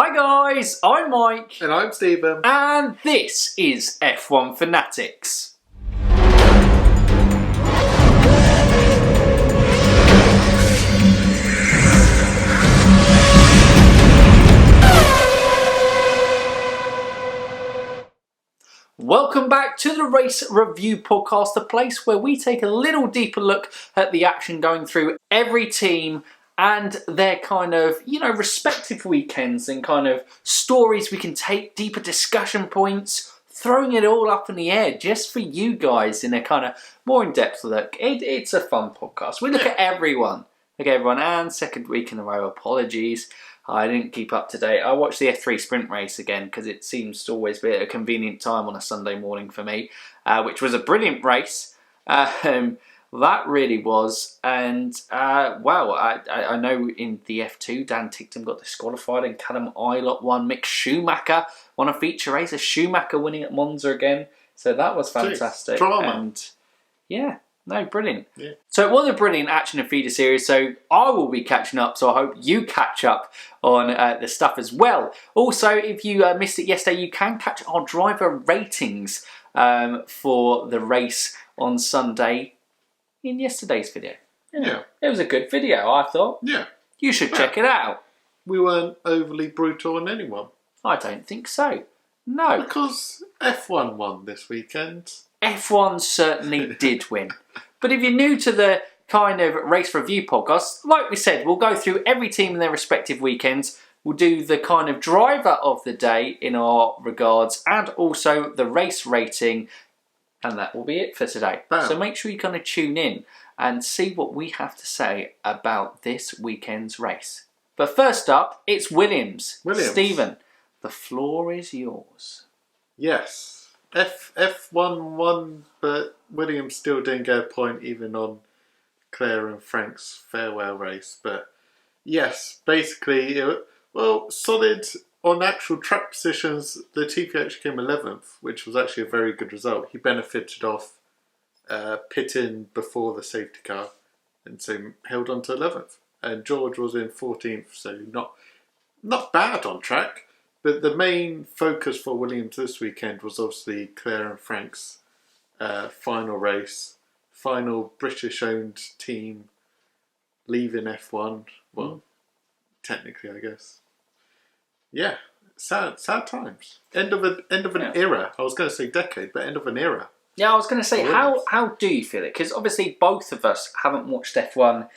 Hi guys, I'm Mike. And I'm Stephen. And this is F1 Fanatics. Welcome back to the Race Review Podcast, the place where we take a little deeper look at the action going through every team and their kind of, respective weekends and kind of stories we can take, deeper discussion points, throwing it all up in the air just for you guys in a kind of more in-depth look. It's a fun podcast. We look at everyone. And second week in a row, apologies. I didn't keep up to date. I watched the F3 sprint race again because it seems to always be at a convenient time on a Sunday morning for me, which was a brilliant race. That really was. And, I know in the F2, Dan Tickton got disqualified and Callum Ilott won. Mick Schumacher won a feature race. Schumacher winning at Monza again. So that was fantastic. Drama. And, brilliant. Yeah. So it was a brilliant action and feeder series. So I will be catching up. So I hope you catch up on the stuff as well. Also, if you missed it yesterday, you can catch our driver ratings for the race on Sunday in yesterday's video. Yeah. It was a good video, I thought. Yeah. You should check it out. We weren't overly brutal on anyone. I don't think so. No. Because F1 won this weekend. F1 certainly did win. But if you're new to the kind of race review podcast, like we said, we'll go through every team in their respective weekends. We'll do the kind of driver of the day in our regards and also the race rating. And that will be it for today. Bam. So make sure you kind of tune in and see what we have to say about this weekend's race. But first up, it's Williams. Stephen, the floor is yours. Yes. F1 won, but Williams still didn't get a point even on Claire and Frank's farewell race. But yes, basically, solid on actual track positions. Latifi actually came 11th, which was actually a very good result. He benefited off pitting before the safety car, and so held on to 11th. And George was in 14th, so not bad on track. But the main focus for Williams this weekend was obviously Claire and Frank's final race, final British-owned team leaving F1. Well, technically, I guess. Yeah, sad times. End of an era. I was going to say decade, but end of an era. Yeah, I was going to say, how do you feel it? Because obviously both of us haven't watched F1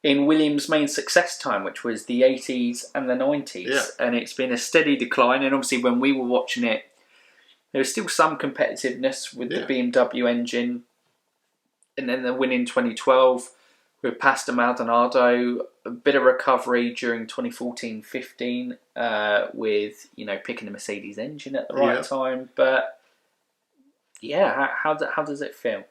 in Williams' main success time, which was the 80s and the 90s. Yeah. And it's been a steady decline. And obviously when we were watching it, there was still some competitiveness with the BMW engine. And then the win in 2012 with Pastor Maldonado, a bit of recovery during 2014-15 with, picking the Mercedes engine at the right time. But, how does it feel?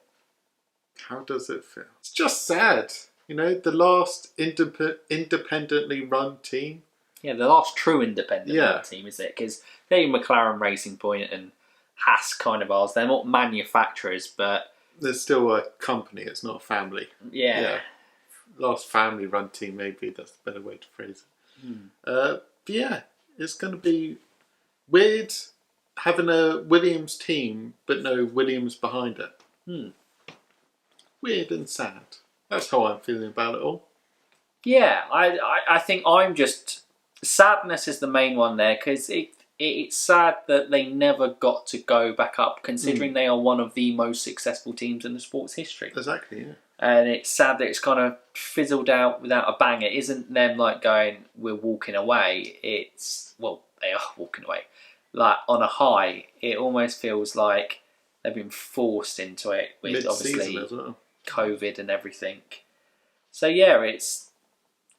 How does it feel? It's just sad. The last independently run team. Yeah, the last true independent run team, is it? Because they're McLaren Racing Point and Haas kind of ours. They're not manufacturers, but they're still a company. It's not a family. Yeah. Last family run team, maybe that's a better way to phrase it. But it's going to be weird having a Williams team, but no Williams behind it. Weird and sad. That's how I'm feeling about it all. Yeah, I think I'm just... Sadness is the main one there, because it's sad that they never got to go back up, considering they are one of the most successful teams in the sport's history. Exactly, yeah. And it's sad that it's kind of fizzled out without a bang. It isn't them going, we're walking away. It's, they are walking away. Like, on a high, it almost feels like they've been forced into it with Mid-season obviously as well. COVID and everything. So it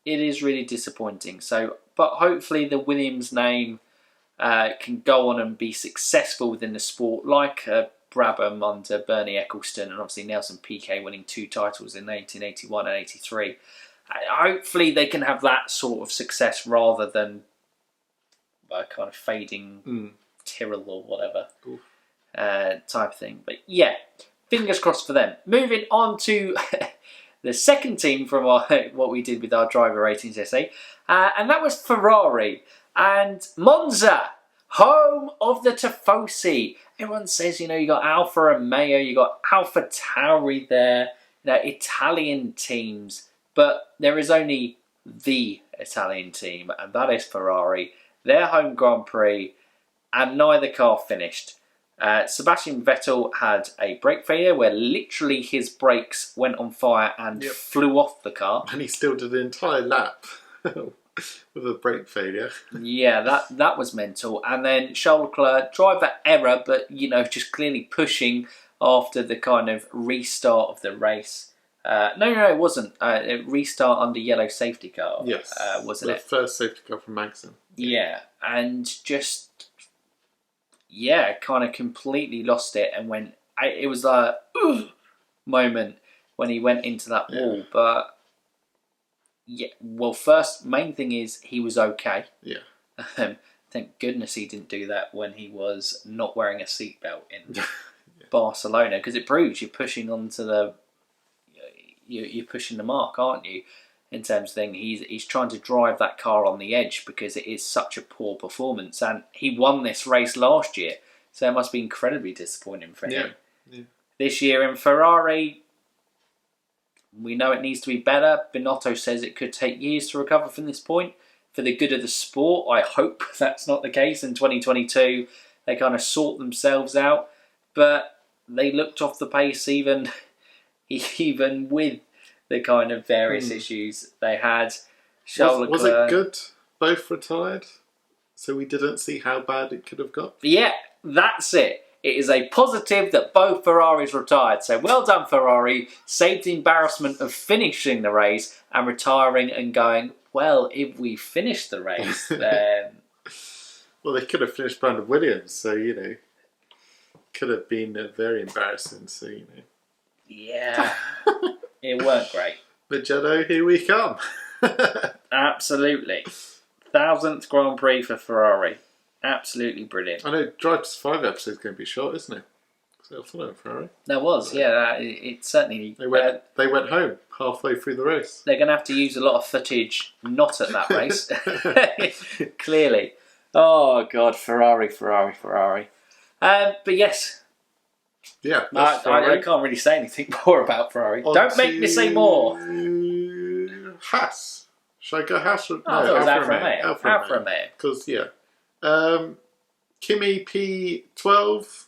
is really disappointing. So, but hopefully the Williams name can go on and be successful within the sport, like Brabham under Bernie Eccleston, and obviously Nelson Piquet winning 2 titles in 1981 and 83. Hopefully they can have that sort of success rather than a kind of fading Tyrrell or whatever type of thing. But fingers crossed for them. Moving on to the second team from what we did with our driver ratings essay, and that was Ferrari. And Monza, home of the Tifosi. Everyone says, you got Alfa Romeo, you got Alfa Tauri there, Italian teams. But there is only the Italian team, and that is Ferrari. Their home Grand Prix, and neither car finished. Sebastian Vettel had a brake failure where literally his brakes went on fire and flew off the car. And he still did an entire lap with a brake failure. Yeah, that was mental. And then Charles Leclerc, driver error, but just clearly pushing after the kind of restart of the race. No, it wasn't. A restart under yellow safety car. Yes, wasn't it? The first safety car from Magnussen. Yeah, and just kind of completely lost it and went. It was a moment when he went into that wall, but. Yeah, well, first, main thing is he was okay. Yeah. Thank goodness he didn't do that when he was not wearing a seatbelt in Barcelona, because it proves you're pushing onto you're pushing the mark, aren't you? In terms of thing, he's trying to drive that car on the edge because it is such a poor performance, and he won this race last year, so it must be incredibly disappointing for him. Yeah. This year in Ferrari. We know it needs to be better. Binotto says it could take years to recover from this point. For the good of the sport, I hope that's not the case. In 2022, they kind of sort themselves out. But they looked off the pace even with the kind of various issues they had. Was it good? Both retired? So we didn't see how bad it could have got? Yeah, that's it. It is a positive that both Ferraris retired. So well done, Ferrari. Saved the embarrassment of finishing the race and retiring and going, well, if we finish the race, then... Well, they could have finished Brandon Williams, so, could have been very embarrassing, so, Yeah, it weren't great. But, Jado, here we come. Absolutely. 1,000th Grand Prix for Ferrari. Absolutely brilliant. I know Drive to Survive episode is going to be short, isn't it? So follow Ferrari. There was, it certainly. They went home halfway through the race. They're going to have to use a lot of footage not at that race. Clearly. Oh God, Ferrari. But yes. Yeah, I can't really say anything more about Ferrari. Don't make me say more. Haas. Should I go Haas? Or, no, it was Alfa Romeo. Because Kimi P12,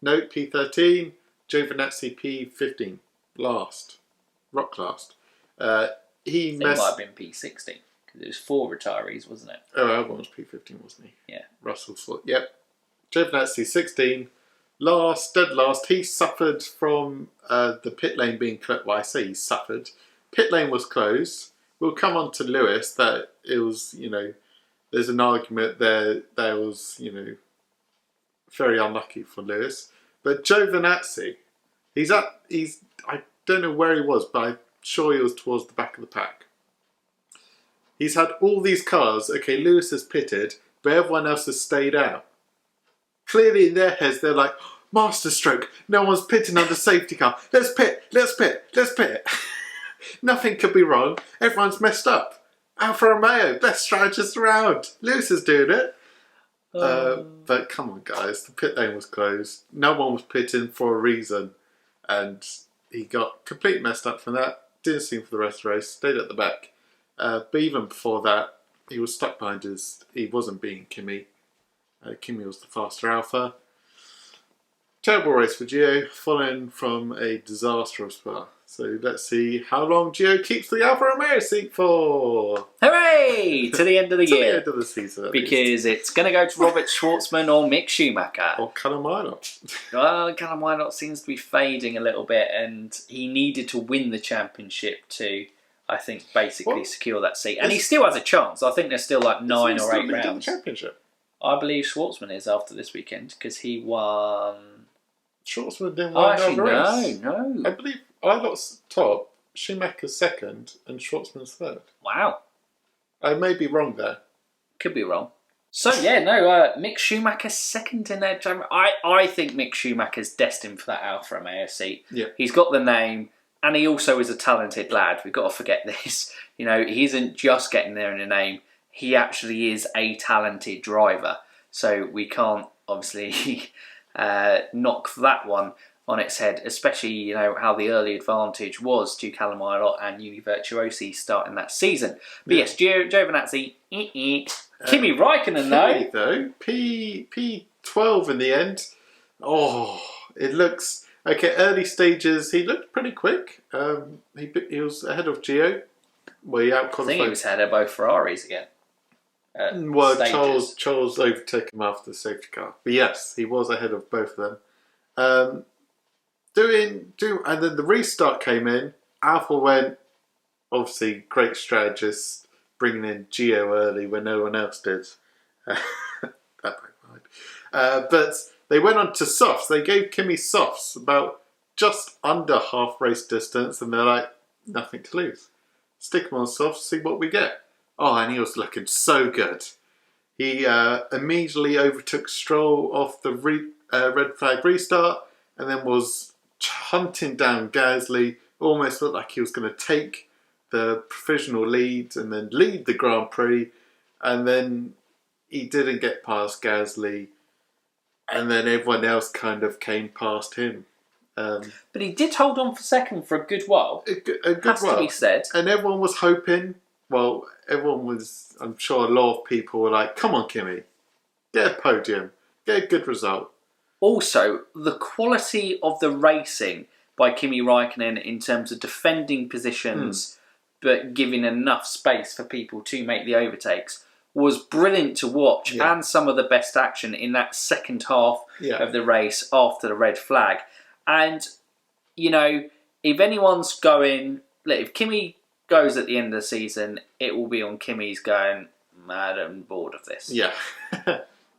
Note P13, Giovinazzi P15, rock last. He might have been P16 because it was 4 retirees, wasn't it? Oh, Albon was P15, wasn't he? Yeah. Russell's 4. Yep. Giovinazzi 16, dead last. He suffered from the pit lane being closed. Well, I say he suffered. Pit lane was closed. We'll come on to Lewis that it was, there's an argument there that was, very unlucky for Lewis. But Giovinazzi, I don't know where he was, but I'm sure he was towards the back of the pack. He's had all these cars. Okay, Lewis has pitted, but everyone else has stayed out. Clearly in their heads, they're like, masterstroke, no one's pitting under safety car. Let's pit. Nothing could be wrong. Everyone's messed up. Alfa Romeo, best strategist around. Lewis is doing it. But come on, guys. The pit lane was closed. No one was pitting for a reason. And he got completely messed up from that. Didn't see him for the rest of the race. Stayed at the back. But even before that, he was stuck behind he wasn't beating Kimi. Kimi was the faster Alpha. Terrible race for Gio, following from a disaster of Spa. So let's see how long Gio keeps the Alfa Romeo seat for. Hooray! To the end of the year. To the end of the season. Because it's going to go to Robert Schwartzman or Mick Schumacher. Or Callum Wynot. Well, Callum Wynot seems to be fading a little bit, and he needed to win the championship to, I think, basically secure that seat. And he still has a chance. I think there's still like 9 or 8 rounds. The championship? I believe Schwartzman is after this weekend because he won. Schwartzman didn't win another race. No. I believe Wynot's top, Schumacher's second, and Schwartzman's third. Wow. I may be wrong there. Could be wrong. So Mick Schumacher's second in their championship. I think Mick Schumacher's destined for that Alfa Romeo seat. Yeah. He's got the name, and he also is a talented lad. We've got to forget this. He isn't just getting there in a name. he actually is a talented driver. So we can't obviously knock that one on its head, especially how the early advantage was to Callum Ilott and Uni Virtuosi starting that season. But yes, Giovinazzi, Kimi Räikkönen though, P12 in the end. Oh, it looks okay. Early stages, he looked pretty quick. He was ahead of Gio. Well, he out qualified. I think he was ahead of both Ferraris again. Charles overtook him after the safety car. But yes, he was ahead of both of them. And then the restart came in. Alpha went, obviously, great strategist, bringing in Gio early when no one else did. That backfired. But they went on to softs. They gave Kimi softs about just under half race distance, and they're like, nothing to lose. Stick him on softs, see what we get. Oh, and he was looking so good. He immediately overtook Stroll off the red flag restart, and then was hunting down Gasly. Almost looked like he was going to take the provisional lead and then lead the Grand Prix. And then he didn't get past Gasly. And then everyone else kind of came past him. But he did hold on for second for a good while. A good Has while. to be said. And everyone was hoping, I'm sure a lot of people were like, come on, Kimi, get a podium, get a good result. Also, the quality of the racing by Kimi Räikkönen in terms of defending positions but giving enough space for people to make the overtakes was brilliant to watch, and some of the best action in that second half of the race after the red flag. And, if anyone's going... If Kimi goes at the end of the season, it will be on Kimi's going, mad and bored of this. Yeah.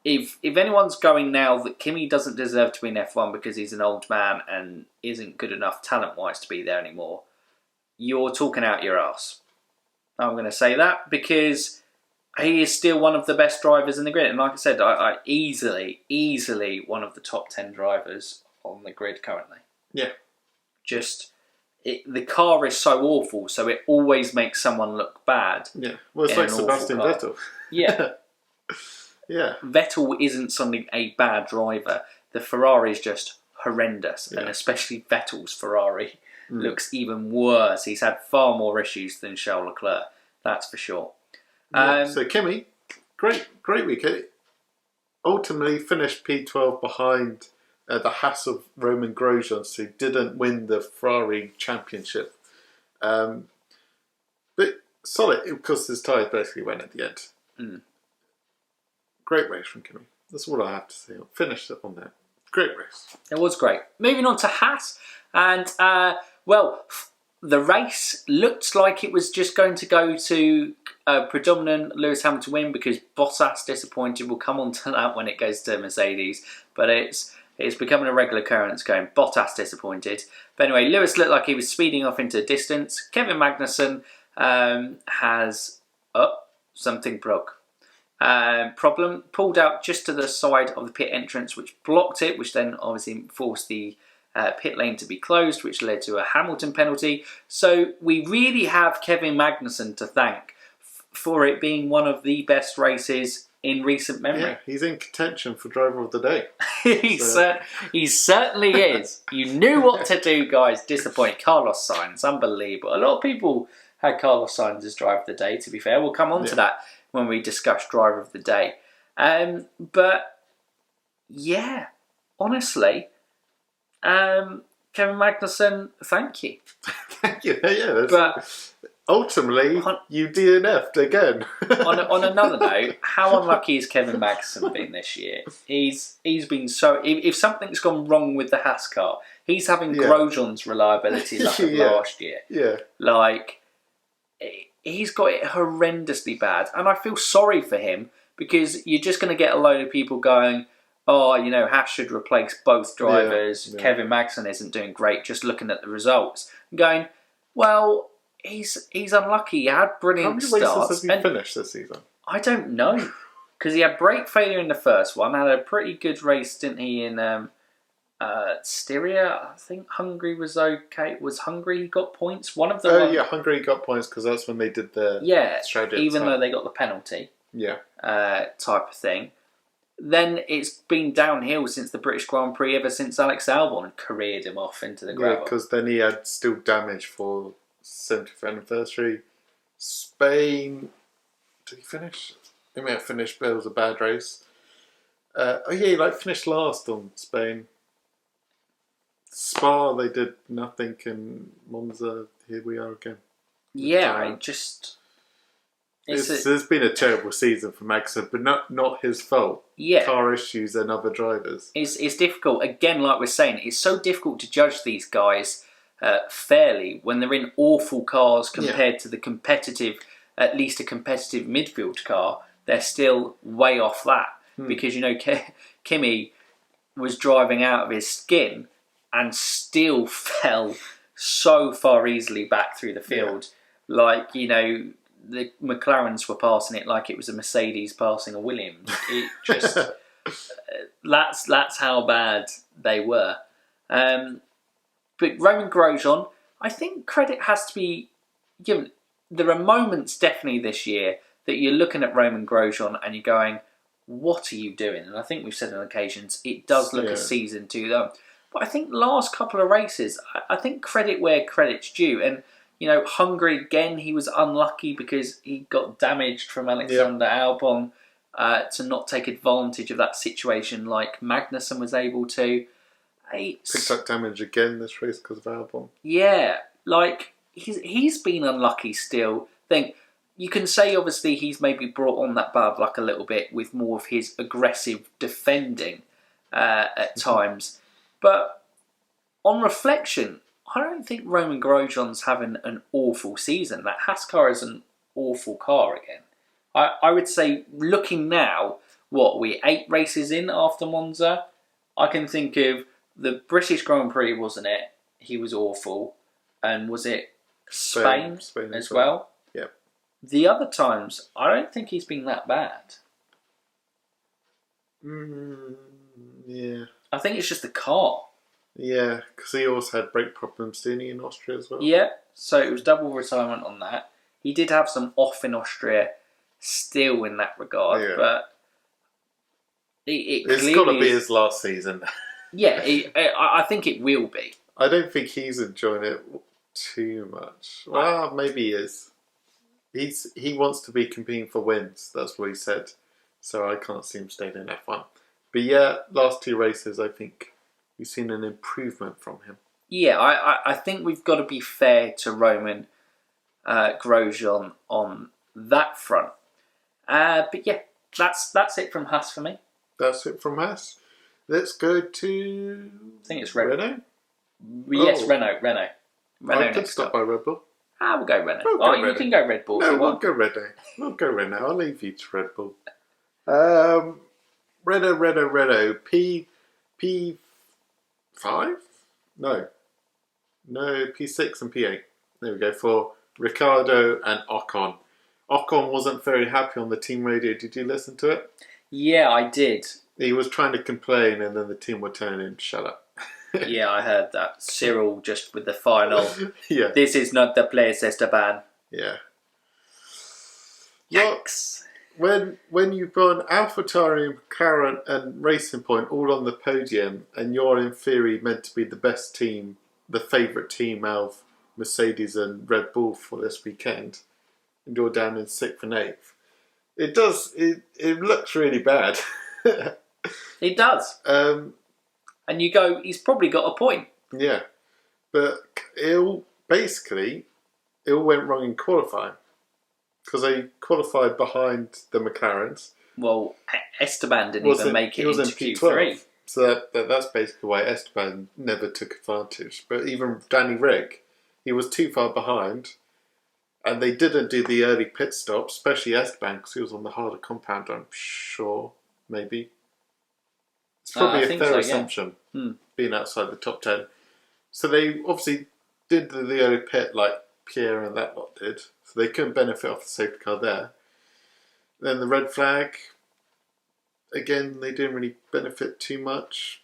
If anyone's going now that Kimi doesn't deserve to be in F1 because he's an old man and isn't good enough talent-wise to be there anymore, you're talking out your arse. I'm going to say that because he is still one of the best drivers in the grid. And like I said, I easily one of the top 10 drivers on the grid currently. Yeah. The car is so awful, so it always makes someone look bad. Yeah. Well, it's like Sebastian Vettel. Yeah. Yeah. Vettel isn't suddenly a bad driver. The Ferrari is just horrendous, and especially Vettel's Ferrari looks even worse. He's had far more issues than Charles Leclerc, that's for sure. So Kimi, great weekend. Ultimately finished P12 behind the Haas of Roman Grosjean, who didn't win the Ferrari championship. But solid, because his tyres basically went at the end. Great race from Kimi. That's all I have to say. I'll finish it on that. Great race. It was great. Moving on to Haas, and the race looked like it was just going to go to predominant Lewis Hamilton win because Bottas disappointed. We'll come on to that when it goes to Mercedes, but it's becoming a regular occurrence going Bottas disappointed. But anyway, Lewis looked like he was speeding off into distance. Kevin Magnussen has something broke. Problem pulled out just to the side of the pit entrance, which blocked it, which then obviously forced the pit lane to be closed, which led to a Hamilton penalty. So we really have Kevin Magnussen to thank for it being one of the best races in recent memory. Yeah, he's in contention for driver of the day. He certainly is. You knew what to do, guys. Disappointing. Carlos Sainz, unbelievable. A lot of people had Carlos Sainz as driver of the day, to be fair. We'll come on to that when we discuss driver of the day. But yeah, honestly, Kevin Magnussen, thank you. Thank you. Yeah, but ultimately, you DNF'd again. on another note, how unlucky has Kevin Magnussen been this year? He's been so... If something's gone wrong with the Haas car, he's having Grosjean's reliability like of last year. Yeah. Like, he's got it horrendously bad. And I feel sorry for him because you're just going to get a load of people going, Haas should replace both drivers. Yeah. Kevin Magnussen isn't doing great, just looking at the results. And going, well... He's unlucky. He had brilliant starts. How many races has he finished this season? I don't know. Because he had brake failure in the first one. Had a pretty good race, didn't he, in Styria, I think Hungary was okay. Was Hungary got points? One of them. Oh yeah, Hungary got points because that's when they did the even though they got the penalty. Yeah. Type of thing. Then it's been downhill since the British Grand Prix, ever since Alex Albon careered him off into the gravel. Yeah, because then he had still damage for 70th anniversary. Spain, did he finish? He may have finished, but it was a bad race. He finished last on Spain. Spa, they did nothing, and Monza, here we are again. There's been a terrible season for Magnussen, but not his fault. Yeah. Car issues and other drivers. It's difficult. Again, like we're saying, it's so difficult to judge these guys fairly when they're in awful cars compared to the competitive, at least a competitive midfield car. They're still way off that. Because, Kimi was driving out of his skin and still fell so far easily back through the field. Yeah. The McLarens were passing it like it was a Mercedes passing a Williams. It just that's how bad they were. But Roman Grosjean, I think credit has to be given. There are moments definitely this year that you're looking at Roman Grosjean and you're going, "What are you doing?" And I think we've said on occasions it does look a season to them. But I think last couple of races, I think credit where credit's due. And Hungary again, he was unlucky because he got damaged from Alexander Albon to not take advantage of that situation like Magnussen was able to. Picked up damage again this race because of Albon. Yeah, he's been unlucky still. You can say obviously he's maybe brought on that bad luck a little bit with more of his aggressive defending at times. But on reflection, I don't think Roman Grosjean's having an awful season. That Haas car is an awful car again. I would say, looking now, what, we 8 races in after Monza? I can think of the British Grand Prix, wasn't it? He was awful. And was it Spain as well? Yep. The other times, I don't think he's been that bad. Yeah. I think it's just the car. Yeah, because he also had brake problems, didn't he, in Austria as well? Yeah, so it was double retirement on that. He did have some off in Austria still in that regard, but it's got to be his last season. Yeah, I think it will be. I don't think he's enjoying it too much. Well, maybe he is. He wants to be competing for wins, that's what he said. So I can't see him staying in F1. But yeah, last 2 races, I think we've seen an improvement from him. Yeah, I think we've got to be fair to Roman Grosjean on that front. But yeah, that's it from Haas for me. That's it from Haas. Let's go to... I think it's Renault. Yes, Renault. I could stop by Red Bull. We'll go Renault. You can go Red Bull. No, we'll go Renault. I'll leave you to Red Bull. Renault. P5? No, P6 and P8. There we go, for Ricciardo and Ocon. Ocon wasn't very happy on the team radio. Did you listen to it? Yeah, I did. He was trying to complain and then the team were telling him, shut up. Yeah, I heard that. Cyril just with the final. Yeah. This is not the place, Esteban. Yeah. Yikes. When you've got AlphaTauri, McLaren and Racing Point all on the podium and you're in theory meant to be the best team, the favourite team out of Mercedes and Red Bull for this weekend, and you're down in 6th and 8th, it looks really bad. It does. And you go, he's probably got a point. Yeah. But it all went wrong in qualifying. Because they qualified behind the McLarens. Well, Esteban didn't even make it into Q3. So that's basically why Esteban never took advantage. But even Danny Rick, he was too far behind. And they didn't do the early pit stop, especially Esteban, because he was on the harder compound, I'm sure, maybe. It's probably a fair assumption, being outside the top 10. So they obviously did the early pit like Pierre and that lot did. So they couldn't benefit off the safety car there. Then the red flag, again, they didn't really benefit too much.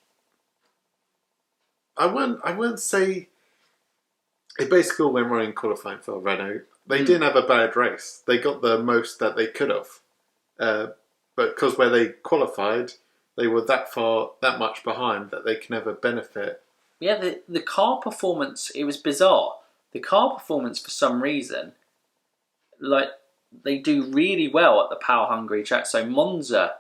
I wouldn't say it basically all went wrong in qualifying for Renault. They didn't have a bad race. They got the most that they could have. But because where they qualified, they were that much behind that they can never benefit. Yeah, the car performance, it was bizarre. The car performance, for some reason, like, they do really well at the power-hungry track. So Monza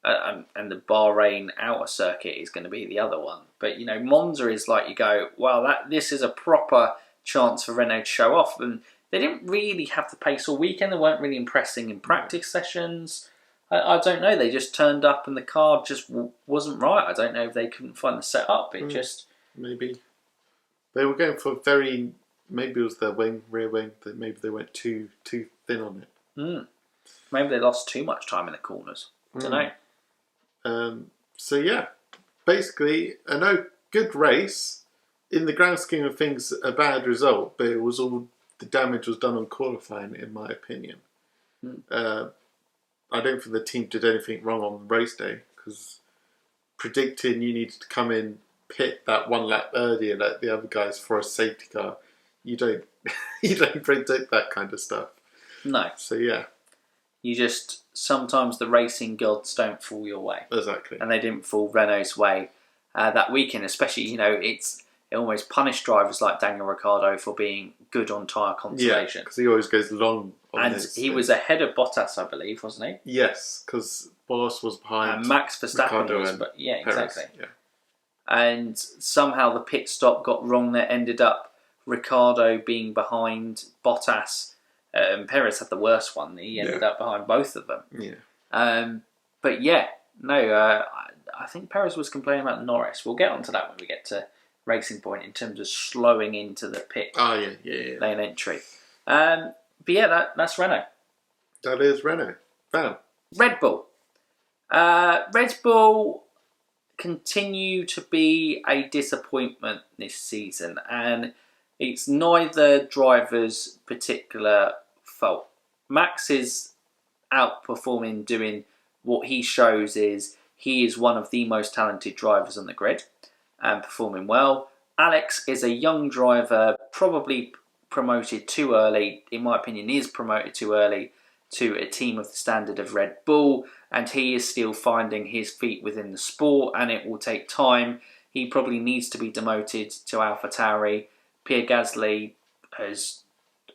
and the Bahrain outer circuit is going to be the other one. But, Monza is like, you go, well, this is a proper chance for Renault to show off. And they didn't really have the pace all weekend. They weren't really impressing in practice sessions. I don't know. They just turned up and the car just wasn't right. I don't know if they couldn't find the setup. It just... Maybe. They were going for maybe it was their rear wing, that maybe they went too thin on it. Maybe they lost too much time in the corners. I don't know. So yeah, basically, good race. In the grand scheme of things, a bad result, but it was all the damage was done on qualifying, in my opinion. I don't think the team did anything wrong on race day, because predicting you needed to come in pit that one lap earlier like the other guys for a safety car, you don't predict that kind of stuff. No. So yeah, you just sometimes the racing gods don't fall your way. Exactly. And they didn't fall Renault's way that weekend, especially it almost punished drivers like Daniel Ricciardo for being good on tyre conservation. Yeah, because he always goes long on and he was ahead of Bottas, I believe, wasn't he? Yes, because Bottas was behind and Max Verstappen Ricciardo was, but yeah, Perez, exactly. Yeah. And somehow the pit stop got wrong that ended up Ricciardo being behind Bottas. Perez had the worst one. He ended up behind both of them. Yeah. But yeah, no, I think Perez was complaining about Norris. We'll get onto that when we get to Racing Point in terms of slowing into the pit lane entry. But yeah, that's Renault. That is Renault. Bam. Red Bull. Red Bull continue to be a disappointment this season, and it's neither driver's particular fault. Max is outperforming, doing what he shows is he is one of the most talented drivers on the grid and performing well. Alex is a young driver, probably promoted too early, in my opinion, is promoted too early to a team of the standard of Red Bull, and he is still finding his feet within the sport, and it will take time. He probably needs to be demoted to AlphaTauri. Pierre Gasly has,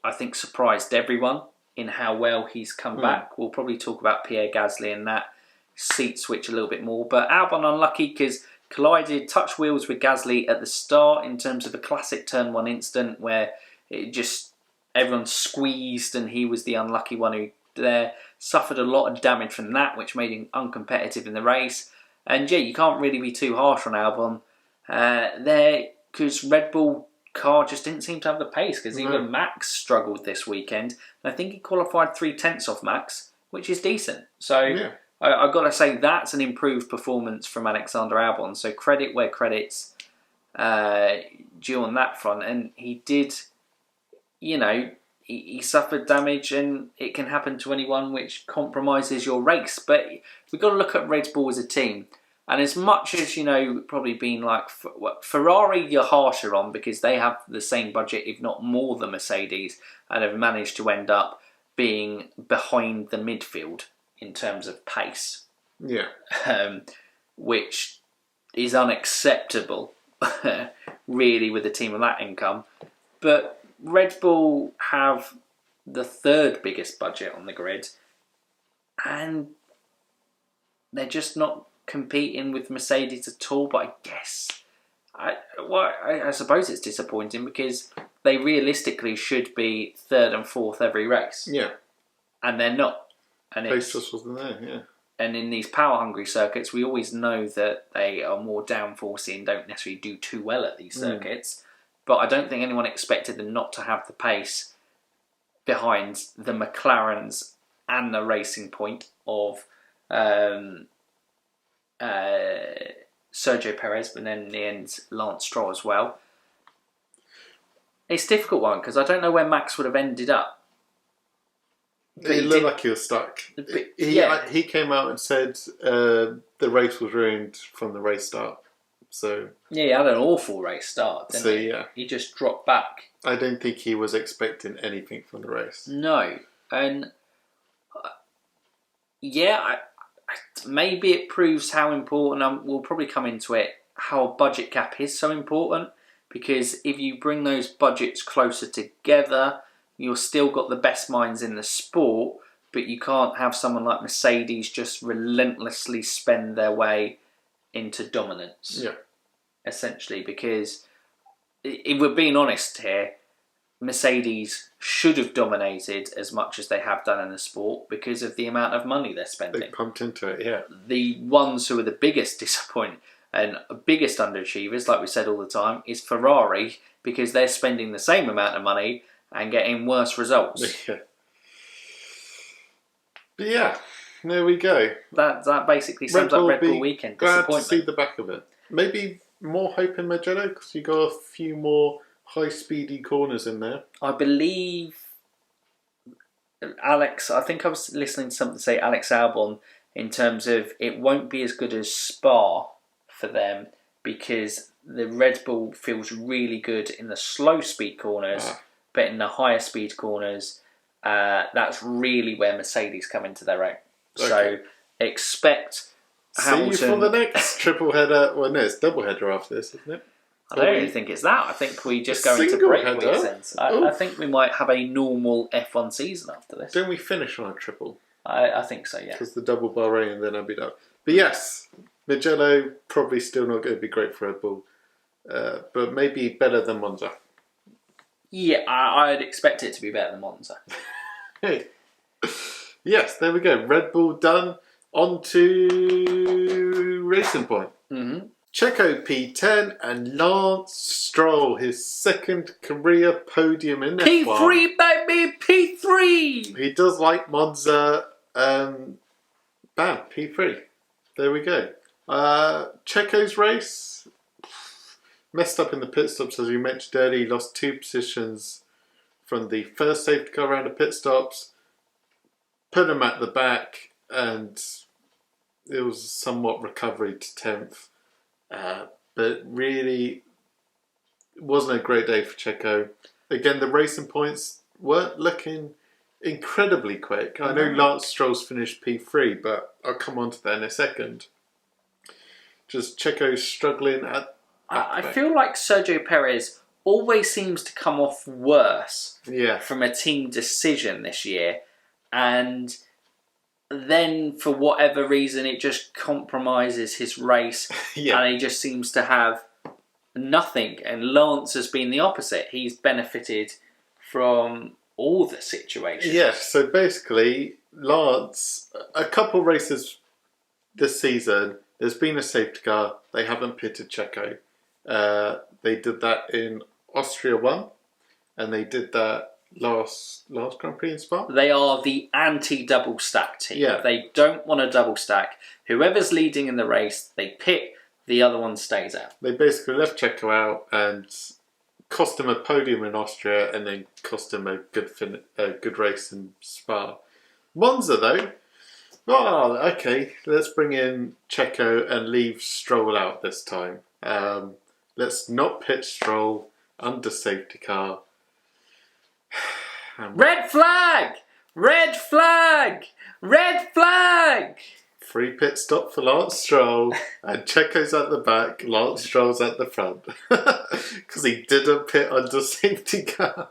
I think, surprised everyone in how well he's come back. We'll probably talk about Pierre Gasly and that seat switch a little bit more. But Albon unlucky because collided, touched wheels with Gasly at the start in terms of a classic Turn 1 incident where it just everyone squeezed and he was the unlucky one who suffered a lot of damage from that, which made him uncompetitive in the race. And yeah, you can't really be too harsh on Albon there because Red Bull car just didn't seem to have the pace because even Max struggled this weekend. And I think he qualified 0.3 off Max, which is decent. So I've got to say that's an improved performance from Alexander Albon. So credit where credit's due on that front. And he did, he suffered damage, and it can happen to anyone, which compromises your race. But we've got to look at Red Bull as a team. And as much as, probably been like... Ferrari you're harsher on because they have the same budget, if not more than Mercedes, and have managed to end up being behind the midfield in terms of pace. Yeah. Which is unacceptable, really, with a team of that income. But Red Bull have the third biggest budget on the grid, and they're just not competing with Mercedes at all. But I guess, I suppose it's disappointing because they realistically should be third and fourth every race. Yeah. And they're not. And pace just wasn't there, yeah. And in these power-hungry circuits, we always know that they are more downforcing and don't necessarily do too well at these circuits. But I don't think anyone expected them not to have the pace behind the McLarens and the Racing Point of Sergio Perez, but then in the end, Lance Stroll as well. It's a difficult one because I don't know where Max would have ended up. It looked like he was stuck. He came out and said the race was ruined from the race start. So yeah, he had an awful race start, didn't he? yeah, He just dropped back. I don't think he was expecting anything from the race. No, and yeah, maybe it proves how important, and we'll probably come into it, how a budget cap is so important, because if you bring those budgets closer together, you've still got the best minds in the sport, but you can't have someone like Mercedes just relentlessly spend their way into dominance. Yeah. Essentially, because if we're being honest here, Mercedes should have dominated as much as they have done in the sport because of the amount of money they're spending. They pumped into it, yeah. The ones who are the biggest disappointment and biggest underachievers, like we said all the time, is Ferrari, because they're spending the same amount of money and getting worse results. Yeah. But yeah, there we go. That basically sums up Red Bull weekend disappointment. disappointment. Glad to see the back of it. Maybe more hope in Mugello because you got a few more high-speedy corners in there. I believe Alex, I think I was listening to something say Alex Albon in terms of it won't be as good as Spa for them because the Red Bull feels really good in the slow speed corners, but in the higher speed corners, that's really where Mercedes come into their own. Okay. So expect Hamilton. See you for the next triple header. Well, no, it's double header after this, isn't it? I don't even think it's that. I think we just go into break weekends. I think we might have a normal F1 season after this. Don't we finish on a triple? I think so, yeah. Because the double Bahrain and then Abu Dhabi. But yes, Mugello probably still not going to be great for Red Bull, but maybe better than Monza. Yeah, I'd expect it to be better than Monza. Hey. Yes, there we go. Red Bull done. On to Racing Point. Mm-hmm. Checo P10 and Lance Stroll, his second career podium in F1. P3, baby, P3! He does like Monza. Bam, P3. There we go. Checo's race, messed up in the pit stops, as we mentioned earlier. He lost 2 positions from the first safety car round of pit stops, put him at the back, and it was somewhat recovery to 10th. But really, it wasn't a great day for Checo. Again, the racing points weren't looking incredibly quick. I know Lance Stroll's finished P3, but I'll come on to that in a second. Just Checo's struggling at I feel like Sergio Perez always seems to come off worse from a team decision this year, and then for whatever reason it just compromises his race and he just seems to have nothing, and Lance has been the opposite. He's benefited from all the situations. Yes, so basically Lance, a couple races this season, there's been a safety car, they haven't pitted Checo. They did that in Austria 1 and they did that last Grand Prix in Spa. They are the anti-double stack team. Yeah. They don't want a double stack. Whoever's leading in the race, they pit, the other one stays out. They basically left Checo out and cost him a podium in Austria and then cost him a good race in Spa. Monza though, okay, let's bring in Checo and leave Stroll out this time. Let's not pit Stroll under safety car. Red flag! Red flag! Red flag! Free pit stop for Lance Stroll, and Checo's at the back, Lance Stroll's at the front. Because he didn't pit under safety car.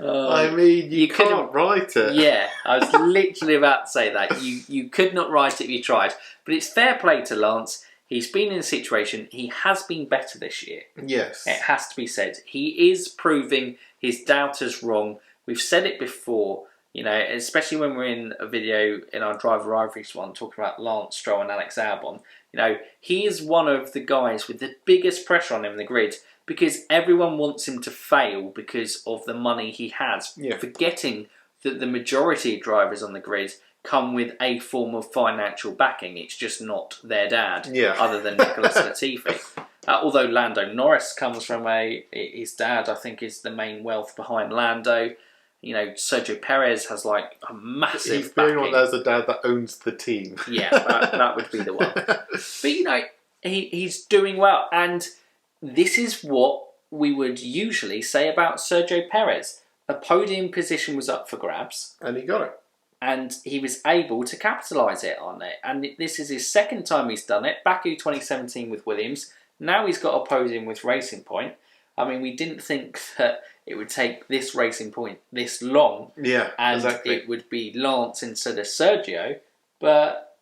I mean, you can't write it. Yeah, I was literally about to say that. You could not write it if you tried. But it's fair play to Lance. He's been in a situation, he has been better this year. Yes. It has to be said. He is proving his doubters wrong. We've said it before, you know, especially when we're in a video in our Driver Ivories one talking about Lance Stroll and Alex Albon. You know, he is one of the guys with the biggest pressure on him in the grid because everyone wants him to fail because of the money he has. Yeah. Forgetting that the majority of drivers on the grid come with a form of financial backing. It's just not their dad, other than Nicholas Latifi. Although Lando Norris comes from his dad, I think, is the main wealth behind Lando. You know, Sergio Perez has like a massive He's the only one that has a dad that owns the team. Yeah, that would be the one. But you know, He's doing well. And this is what we would usually say about Sergio Perez. A podium position was up for grabs. And he got it. And he was able to capitalise on it. And this is his second time he's done it. Baku 2017 with Williams. Now he's got a podium with Racing Point. I mean, we didn't think that it would take this Racing Point this long. Yeah, and exactly. it would be Lance instead of Sergio. But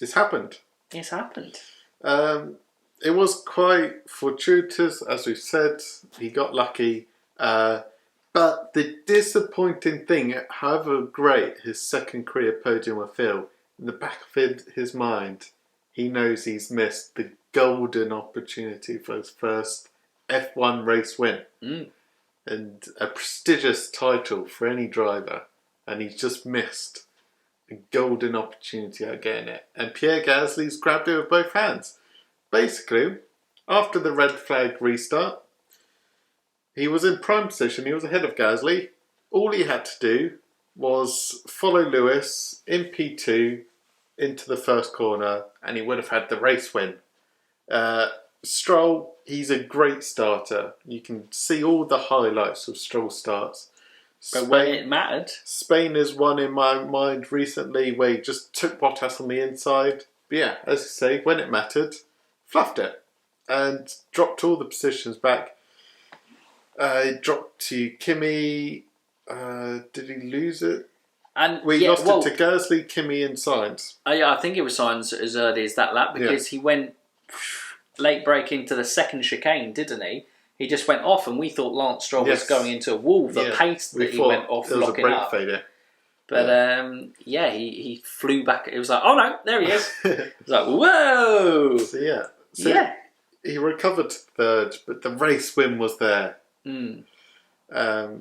it's happened. It's happened. It was quite fortuitous, as we've said. He got lucky. But the disappointing thing, however great his second career podium will feel, in the back of his mind, he knows he's missed the golden opportunity for his first F1 race win. And a prestigious title for any driver. And he's just missed a golden opportunity at getting it. And Pierre Gasly's grabbed it with both hands. Basically, after the red flag restart, he was in prime position. He was ahead of Gasly. All he had to do was follow Lewis in P2 into the first corner, and he would have had the race win. Stroll, he's a great starter. You can see all the highlights of Stroll starts. But when it mattered... Spain is one in my mind recently where he just took Bottas on the inside. But yeah, as you say, when it mattered, fluffed it. And dropped all the positions back. It dropped to Kimi. Did he lose it? And he lost it to Gasly, Kimi and Sainz. Yeah, I think it was Sainz as early as that lap because he went late break into the second chicane, didn't he? He just went off, and we thought Lance Stroll was going into a wall. The pace that he went off, locking up. Failure. But he flew back. It was like, oh no, there he is. It was like, whoa. So he recovered to third, but the race win was there. But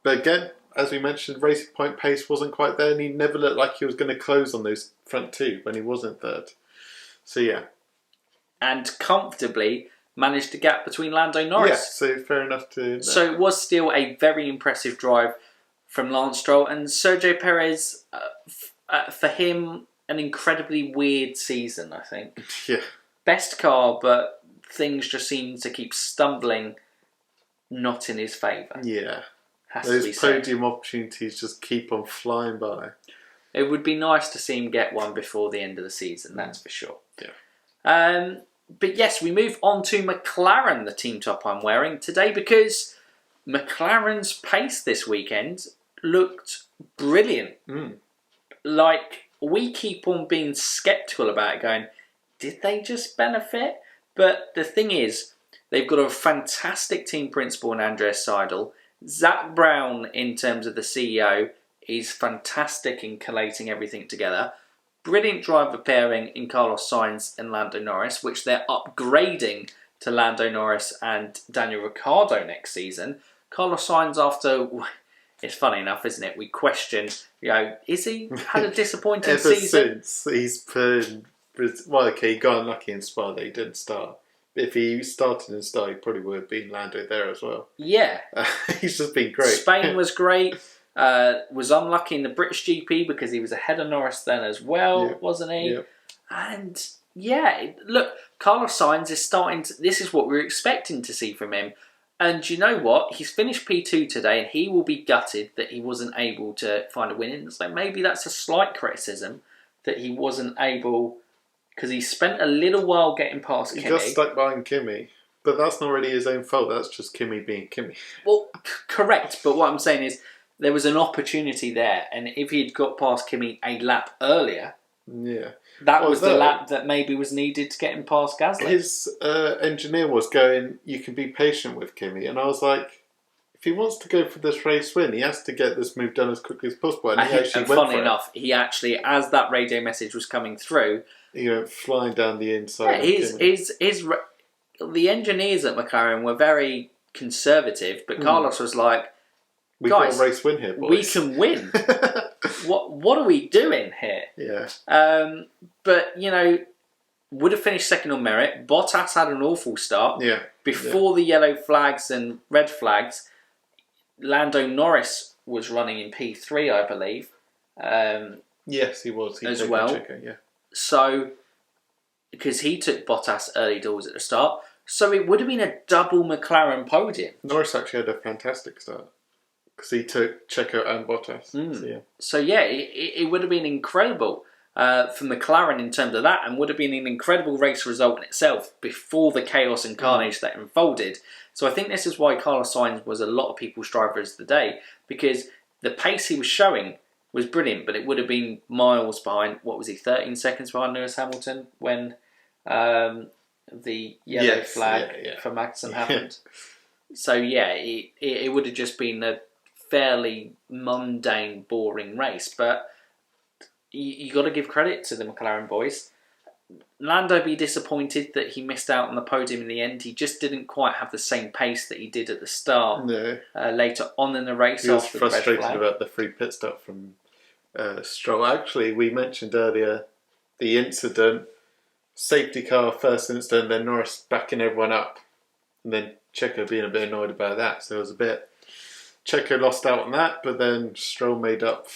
again, as we mentioned, Racing Point pace wasn't quite there, and he never looked like he was going to close on those front two when he wasn't third. So yeah. And comfortably managed to gap between Lando Norris. Yeah, so fair enough to... So it was still a very impressive drive from Lance Stroll. And Sergio Perez, for him, an incredibly weird season, I think. Yeah. Best car, but things just seem to keep stumbling not in his favour. Yeah. Has to be Those podium opportunities just keep on flying by. It would be nice to see him get one before the end of the season, that's for sure. Yeah. But yes, we move on to McLaren, the team top I'm wearing today, because McLaren's pace this weekend looked brilliant. Like, we keep on being sceptical about it, going, did they just benefit? But the thing is, they've got a fantastic team principal in Andreas Seidel. Zach Brown, in terms of the CEO, is fantastic in collating everything together. Brilliant driver pairing in Carlos Sainz and Lando Norris, which they're upgrading to Lando Norris and Daniel Ricciardo next season. Carlos Sainz, after... It's funny enough, isn't it? We question, is he had a disappointing season? Ever since he's been... Well, okay, he got unlucky in Spa that he didn't start. If he started in Spa, he probably would have been Lando there as well. Yeah. He's just been great. Spain was great. Was unlucky in the British GP because he was ahead of Norris then as well, wasn't he? Yep. And look, Carlos Sainz is starting to... This is what we were expecting to see from him. And you know what? He's finished P2 today, and he will be gutted that he wasn't able to find a win. And so maybe that's a slight criticism that he wasn't able... Because he spent a little while getting past Kimi. He got stuck behind Kimi. But that's not really his own fault. That's just Kimi being Kimi. Well, correct. But what I'm saying is there was an opportunity there. And if he'd got past Kimi a lap earlier, that was the lap that maybe was needed to get him past Gasly. His engineer was going, you can be patient with Kimi. And I was like, if he wants to go for this race win, he has to get this move done as quickly as possible. And he actually went funny enough, he actually, as that radio message was coming through... He went flying down the inside. The engineers at McLaren were very conservative, but Carlos was like, "We got a race win here, boys. We can win. What are we doing here?" Yeah. But would have finished second on merit. Bottas had an awful start. Yeah. Before the yellow flags and red flags, Lando Norris was running in P3, I believe. Yes, he was. He as well. yeah. So because he took Bottas early doors at the start. So it would have been a double McLaren podium. Norris actually had a fantastic start because he took Checo and Bottas. So it would have been incredible for McLaren in terms of that, and would have been an incredible race result in itself before the chaos and carnage that unfolded. So I think this is why Carlos Sainz was a lot of people's drivers of the day, because the pace he was showing was brilliant, but it would have been miles behind. What was he, 13 seconds behind Lewis Hamilton when the yellow flag for Magnussen happened? So it would have just been a fairly mundane, boring race. But you got to give credit to the McLaren boys. Lando be disappointed that he missed out on the podium in the end. He just didn't quite have the same pace that he did at the start. No. Later on in the race, he was frustrated about the free pit stop from Stroll. Actually, we mentioned earlier the incident, safety car first incident, then Norris backing everyone up, and then Checo being a bit annoyed about that. So it was a bit, Checo lost out on that, but then Stroll made up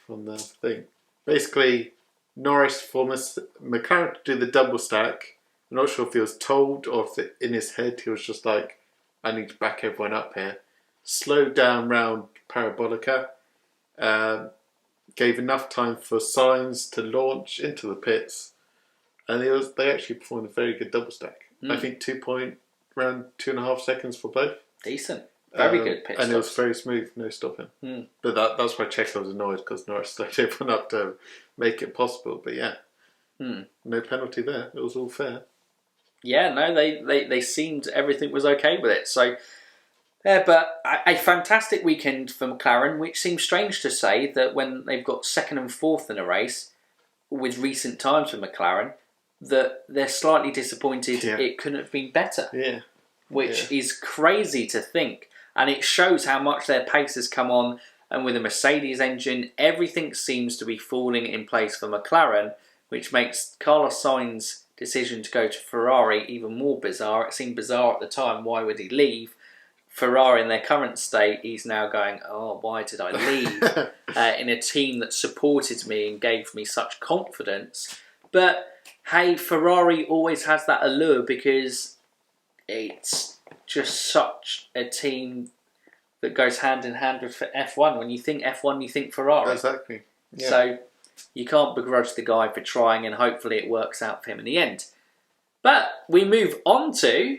from the thing. Basically, Norris for McLaren to do the double stack. I'm not sure if he was told or if in his head he was just like, I need to back everyone up here. Slowed down round Parabolica. Gave enough time for Sainz to launch into the pits. And they actually performed a very good double stack. I think around 2.5 seconds for both. Decent. Very good pit stops. And it was very smooth, no stopping. But that's why Checo was annoyed, because Norris slowed everyone up to make it possible. But no penalty there. It was all fair. Yeah, no, they seemed everything was okay with it. So, but a fantastic weekend for McLaren, which seems strange to say that when they've got second and fourth in a race with recent times for McLaren, that they're slightly disappointed it couldn't have been better. Yeah. Which is crazy to think. And it shows how much their pace has come on. And with a Mercedes engine, everything seems to be falling in place for McLaren, which makes Carlos Sainz's decision to go to Ferrari even more bizarre. It seemed bizarre at the time. Why would he leave? Ferrari in their current state, he's now going, oh, why did I leave in a team that supported me and gave me such confidence? But hey, Ferrari always has that allure because it's just such a team that goes hand in hand with F1. When you think F1, you think Ferrari. Exactly. Yeah. So you can't begrudge the guy for trying, and hopefully it works out for him in the end. But we move on to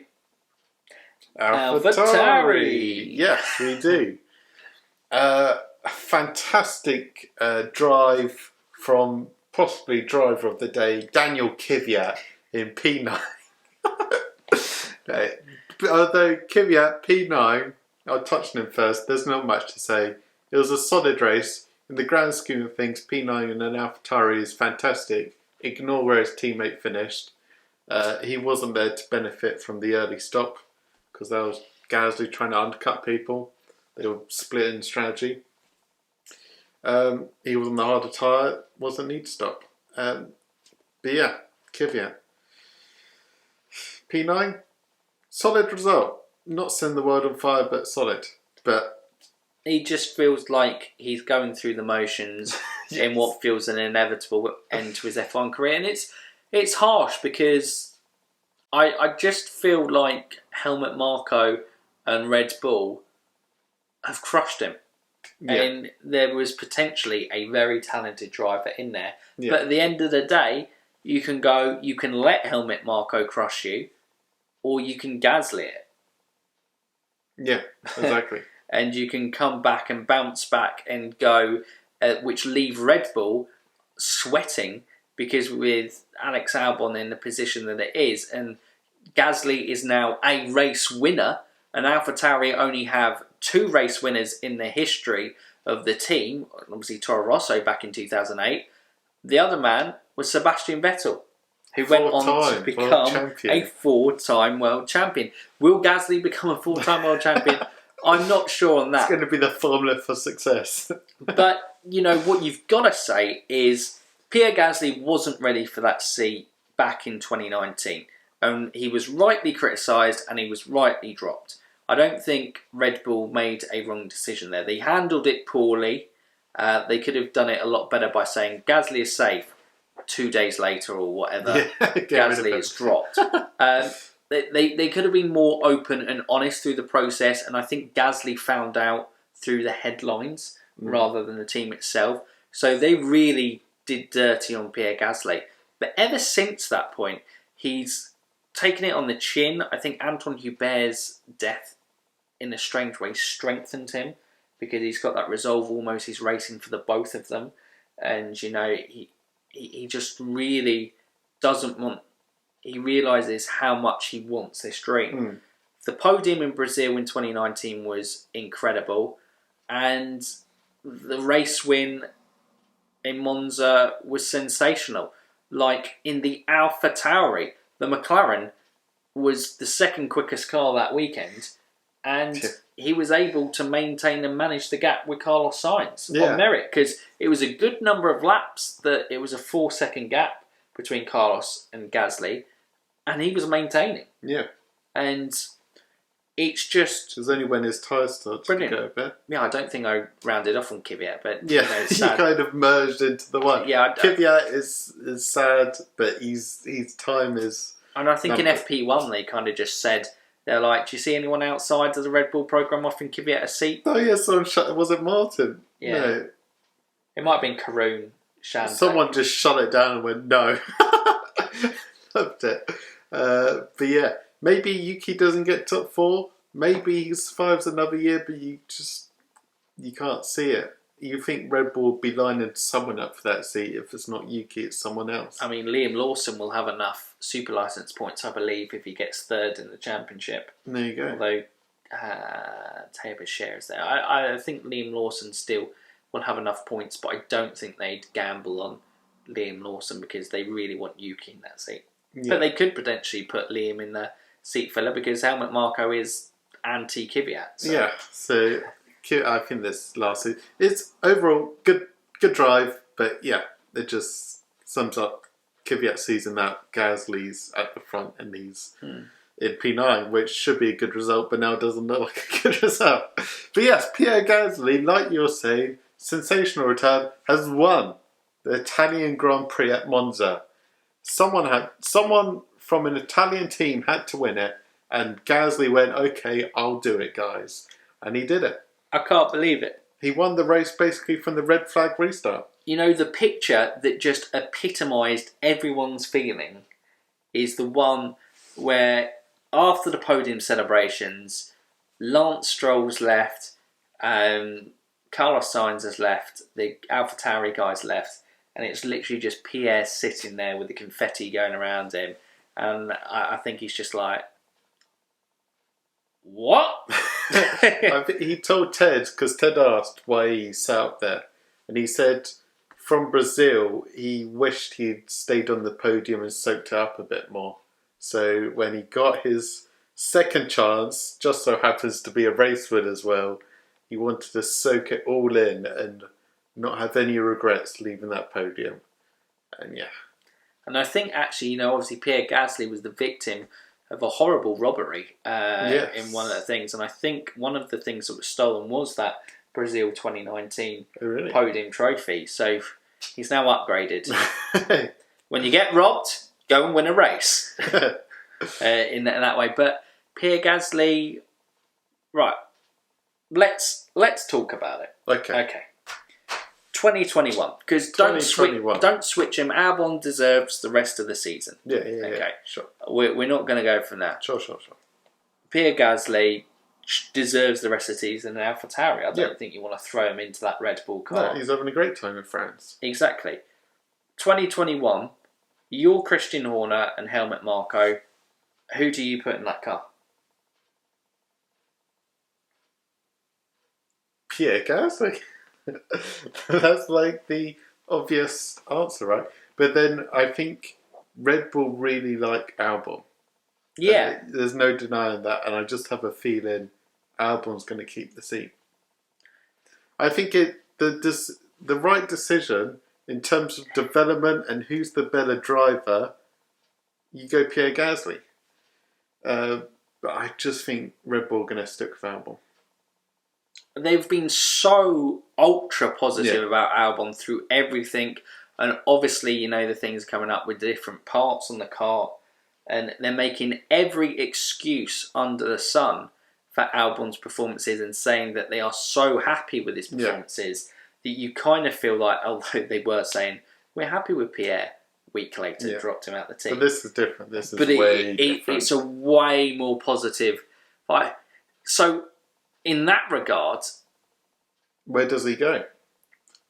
AlphaTauri. Yes, we do. A fantastic drive from possibly driver of the day, Daniel Kvyat in P9. Although Kvyat, P9, I'll touch on him first, there's not much to say. It was a solid race. In the grand scheme of things, P9 in an AlphaTauri is fantastic. Ignore where his teammate finished. He wasn't there to benefit from the early stop because that was Gasly trying to undercut people. They were split in strategy. He was on the harder tyre, wasn't need to stop. But yeah, Kvyat. P9, solid result. Not send the world on fire, but solid. But he just feels like he's going through the motions in what feels an inevitable end to his F1 career. And it's harsh because I just feel like Helmut Marko and Red Bull have crushed him. Yeah. And there was potentially a very talented driver in there. Yeah. But at the end of the day, you can let Helmut Marko crush you, or you can Gasly it. Yeah, exactly. And you can come back and bounce back and go, which leave Red Bull sweating because with Alex Albon in the position that it is, and Gasly is now a race winner, and AlphaTauri only have 2 race winners in the history of the team, obviously Toro Rosso back in 2008. The other man was Sebastian Vettel, who went on to become a 4-time world champion. Will Gasly become a 4-time world champion? I'm not sure on that. It's going to be the formula for success. But, what you've got to say is Pierre Gasly wasn't ready for that seat back in 2019. And he was rightly criticised and he was rightly dropped. I don't think Red Bull made a wrong decision there. They handled it poorly. They could have done it a lot better by saying Gasly is safe. 2 days later or whatever, Get Gasly is dropped. They could have been more open and honest through the process, and I think Gasly found out through the headlines rather than the team itself. So they really did dirty on Pierre Gasly. But ever since that point, he's taken it on the chin. I think Anton Hubert's death, in a strange way, strengthened him because he's got that resolve almost. He's racing for the both of them. And, he just really doesn't want... He realises how much he wants this dream. The podium in Brazil in 2019 was incredible. And the race win in Monza was sensational. Like in the AlphaTauri, the McLaren was the second quickest car that weekend, and he was able to maintain and manage the gap with Carlos Sainz on merit, because it was a good number of laps that it was a 4-second gap between Carlos and Gasly, and he was maintaining. Yeah. And it's just... It was only when his tyres started to go a bit. Yeah, I don't think I rounded off on Kvyat, but... Yeah, it's sad. You kind of merged into the one. Yeah, Kvyat is sad, but his time is... And I think in FP1 they kind of just said, they're like, do you see anyone outside of the Red Bull programme offering Kvyat a seat? Oh yeah, was it Martin? Yeah. No. It might have been Karun. Someone just shut it down and went, no. Loved it. But yeah, maybe Yuki doesn't get top 4. Maybe he survives another year, but you can't see it. You think Red Bull will be lining someone up for that seat. If it's not Yuki, it's someone else. I mean, Liam Lawson will have enough super licence points, I believe, if he gets third in the championship. There you go. Although Tabor shares there. I think Liam Lawson still will have enough points, but I don't think they'd gamble on Liam Lawson because they really want Yuki in that seat. Yeah. But they could potentially put Liam in the seat filler because Helmut Marko is anti-Kvyat. So. Yeah, so... I think this last season, it's overall good drive, but yeah, it just sums up Kvyat's season that Gasly's at the front and he's in P9, which should be a good result, but now it doesn't look like a good result. But yes, Pierre Gasly, like you're saying, sensational return, has won the Italian Grand Prix at Monza. Someone from an Italian team had to win it, and Gasly went, okay, I'll do it, guys. And he did it. I can't believe it. He won the race basically from the red flag restart. You know, the picture that just epitomised everyone's feeling is the one where, after the podium celebrations, Lance Stroll's left, Carlos Sainz has left, the AlphaTauri guys left, and it's literally just Pierre sitting there with the confetti going around him. And I think he's just like, what? I think he told Ted, because Ted asked why he sat up there, and he said from Brazil he wished he'd stayed on the podium and soaked it up a bit more. So when he got his second chance, just so happens to be a race win as well, he wanted to soak it all in and not have any regrets leaving that podium. And yeah. And I think actually, obviously Pierre Gasly was the victim of a horrible robbery in one of the things. And I think one of the things that was stolen was that Brazil 2019 podium trophy. So he's now upgraded. When you get robbed, go and win a race. in that way. But Pierre Gasly, right, let's talk about it. Okay. 2021, because don't switch him. Albon deserves the rest of the season. Yeah, sure. We're not going to go from that. Sure. Pierre Gasly deserves the rest of the season in AlphaTauri. I don't think you want to throw him into that Red Bull car. No, he's having a great time in France. Exactly. 2021, you're Christian Horner and Helmut Marko. Who do you put in that car? Pierre Gasly. That's like the obvious answer, right? But then I think Red Bull really like Albon. Yeah. There's no denying that, and I just have a feeling Albon's going to keep the seat. I think the right decision in terms of development and who's the better driver, you go Pierre Gasly. But I just think Red Bull are going to stick with Albon. They've been so ultra positive about Albon through everything. And obviously, you know, the things coming up with different parts on the car, and they're making every excuse under the sun for Albon's performances and saying that they are so happy with his performances that you kind of feel like, although they were saying, we're happy with Pierre, a week later, dropped him out the team. But this is different. This is way different. It's a way more positive. So, in that regard... Where does he go?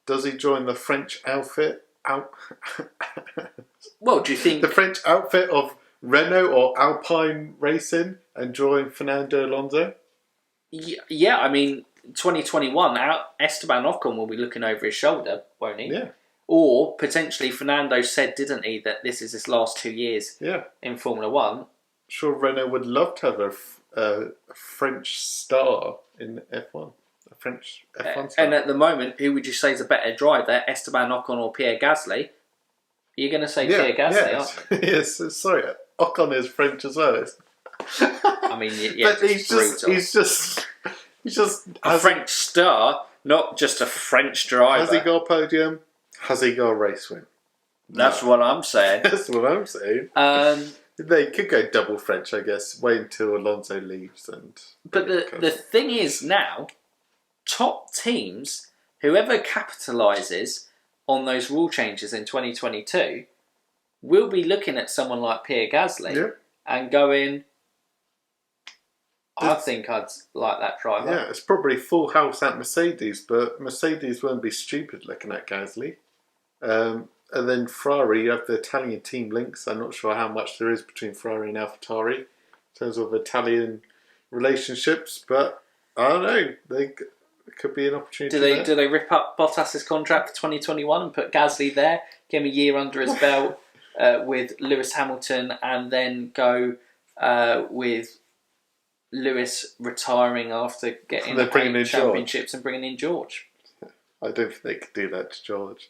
Does he join the French outfit? Well, do you think... The French outfit of Renault or Alpine Racing and join Fernando Alonso? Yeah, I mean, 2021, Esteban Ocon will be looking over his shoulder, won't he? Yeah. Or potentially Fernando said, didn't he, that this is his last 2 years in Formula One. Sure, Renault would love to have a French star in F1. A French F1 star. And at the moment, who would you say is a better driver, Esteban Ocon or Pierre Gasly? You're going to say Pierre Gasly, aren't you? Yes, sorry. Ocon is French as well. I mean, yeah, but he's just a French star, not just a French driver. Has he got a podium? Has he got a race win? That's what I'm saying. That's what I'm saying. They could go double French, I guess. Wait until Alonso leaves. But the thing is now, top teams, whoever capitalises on those rule changes in 2022, will be looking at someone like Pierre Gasly and going, I think I'd like that driver. Yeah, it's probably full house at Mercedes, but Mercedes won't be stupid looking at Gasly. And then Ferrari, you have the Italian team links. I'm not sure how much there is between Ferrari and AlphaTauri in terms of Italian relationships, but I don't know. It could be an opportunity. Do they rip up Bottas's contract for 2021 and put Gasly there, give him a year under his belt with Lewis Hamilton, and then go with Lewis retiring after getting 8 championships and bringing in George? I don't think they could do that to George.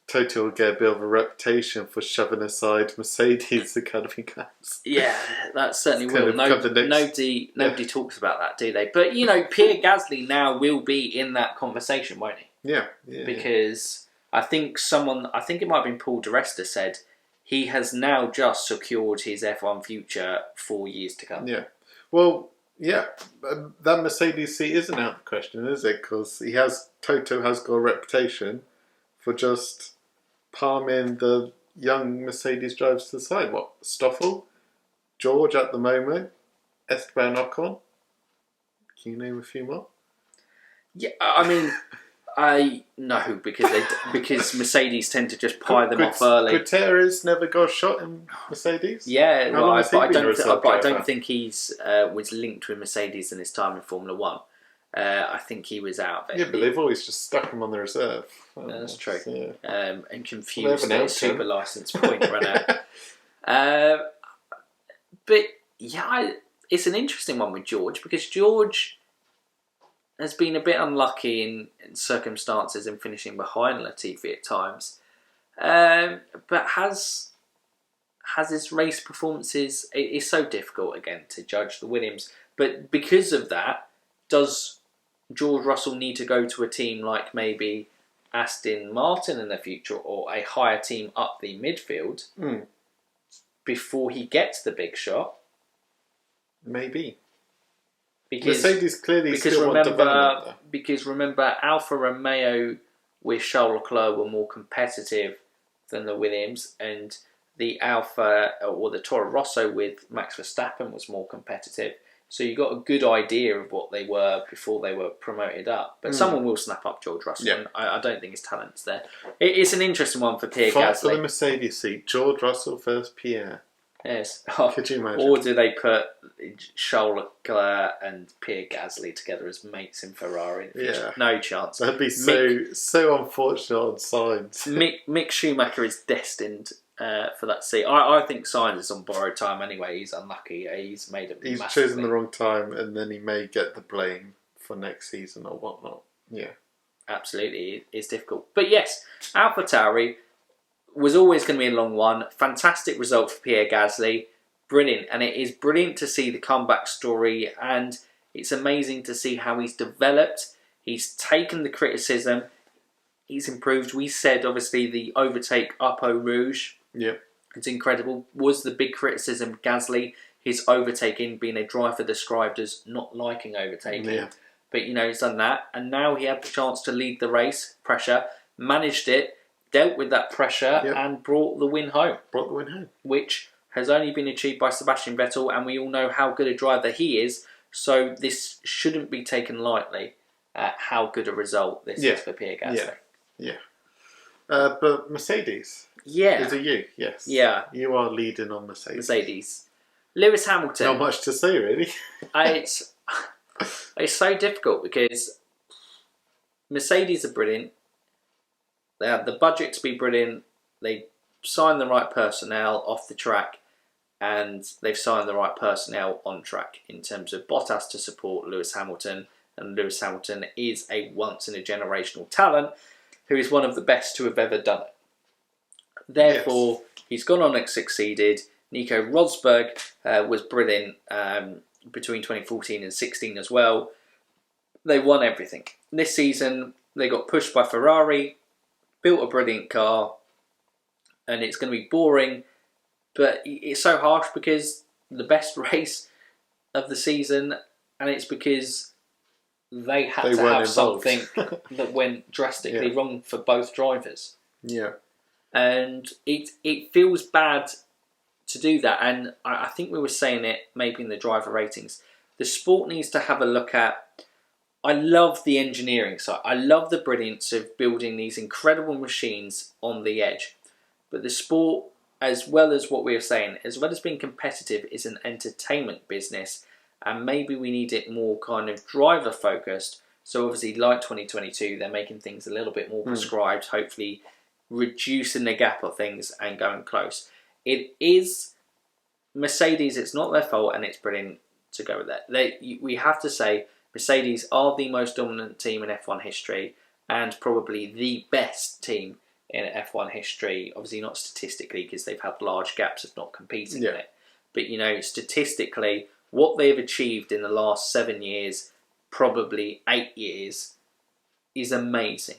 Toto will get a bit of a reputation for shoving aside Mercedes Academy cars. Yeah, that certainly will. Nobody talks about that, do they? But, you know, Pierre Gasly now will be in that conversation, won't he? Yeah. Because I think it might have been Paul di Resta said, he has now just secured his F1 future for years to come. Yeah. Well, yeah, that Mercedes seat isn't out of the question, is it? Because Toto has got a reputation for just palming the young Mercedes drivers to the side. What? Stoffel? George at the moment? Esteban Ocon? Can you name a few more? Yeah, I mean, I know because Mercedes tend to just pie them off early. Gutierrez never got a shot in Mercedes? Yeah, but I don't think he's was linked with Mercedes in his time in Formula One. I think he was out of it. Yeah, but they've always just stuck him on the reserve. That's true. Yeah. And confused their super license point run out. But yeah, it's an interesting one with George, because George has been a bit unlucky in circumstances in finishing behind Latifi at times. But has his race performances... It's so difficult, again, to judge the Williams. But because of that, does George Russell need to go to a team like maybe Aston Martin in the future, or a higher team up the midfield before he gets the big shot? Maybe. Because Mercedes clearly still want development. Because remember, Alfa Romeo with Charles Leclerc were more competitive than the Williams, and the Toro Rosso with Max Verstappen was more competitive. So you got a good idea of what they were before they were promoted up. But someone will snap up George Russell. Yeah. And I don't think his talent's there. It's an interesting one for Pierre Fight Gasly. for the Mercedes seat. George Russell versus Pierre. Yes. Could you imagine? Or do they put Charles Leclerc and Pierre Gasly together as mates in Ferrari? Yeah. No chance. That'd be so unfortunate on Sainz. Mick Schumacher is destined for that seat. I think Sainz is on borrowed time anyway. He's unlucky. He's chosen the wrong time, and then he may get the blame for next season or whatnot. Yeah. Absolutely. It's difficult. But yes, AlphaTauri was always going to be a long one. Fantastic result for Pierre Gasly. Brilliant. And it is brilliant to see the comeback story, and it's amazing to see how he's developed. He's taken the criticism. he's improved. We said, obviously, the overtake up Eau Rouge. Yep. It's incredible. Was the big criticism of Gasly, his overtaking, being a driver described as not liking overtaking. Yeah. But, he's done that. And now he had the chance to lead the race, pressure, managed it, dealt with that pressure, and brought the win home. Which has only been achieved by Sebastian Vettel, and we all know how good a driver he is. So this shouldn't be taken lightly at how good a result this is for Pierre Gasly. Yeah. But Mercedes. Yeah. Is it you? Yes. Yeah. You are leading on Mercedes. Lewis Hamilton. Not much to say, really. It's so difficult because Mercedes are brilliant. They have the budget to be brilliant. They sign the right personnel off the track, and they've signed the right personnel on track in terms of Bottas to support Lewis Hamilton. And Lewis Hamilton is a once-in-a-generational talent who is one of the best to have ever done it. Therefore, he's gone on and succeeded. Nico Rosberg was brilliant between 2014 and 16 as well. They won everything. This season, they got pushed by Ferrari, built a brilliant car, and it's going to be boring, but it's so harsh because the best race of the season, and it's because they had to have something that went drastically wrong for both drivers. Yeah. And it feels bad to do that, and I think we were saying it maybe in the driver ratings. The sport needs to have a look at, I love the engineering side. I love the brilliance of building these incredible machines on the edge. But the sport, as well as what we were saying, as well as being competitive, is an entertainment business. And maybe we need it more kind of driver focused. So obviously, like 2022, they're making things a little bit more prescribed, hopefully reducing the gap of things and going close. It is Mercedes, it's not their fault, and it's brilliant to go with that. We have to say, Mercedes are the most dominant team in F1 history and probably the best team in F1 history. Obviously not statistically because they've had large gaps of not competing in it. But, statistically, what they've achieved in the last 7 years, probably 8 years, is amazing.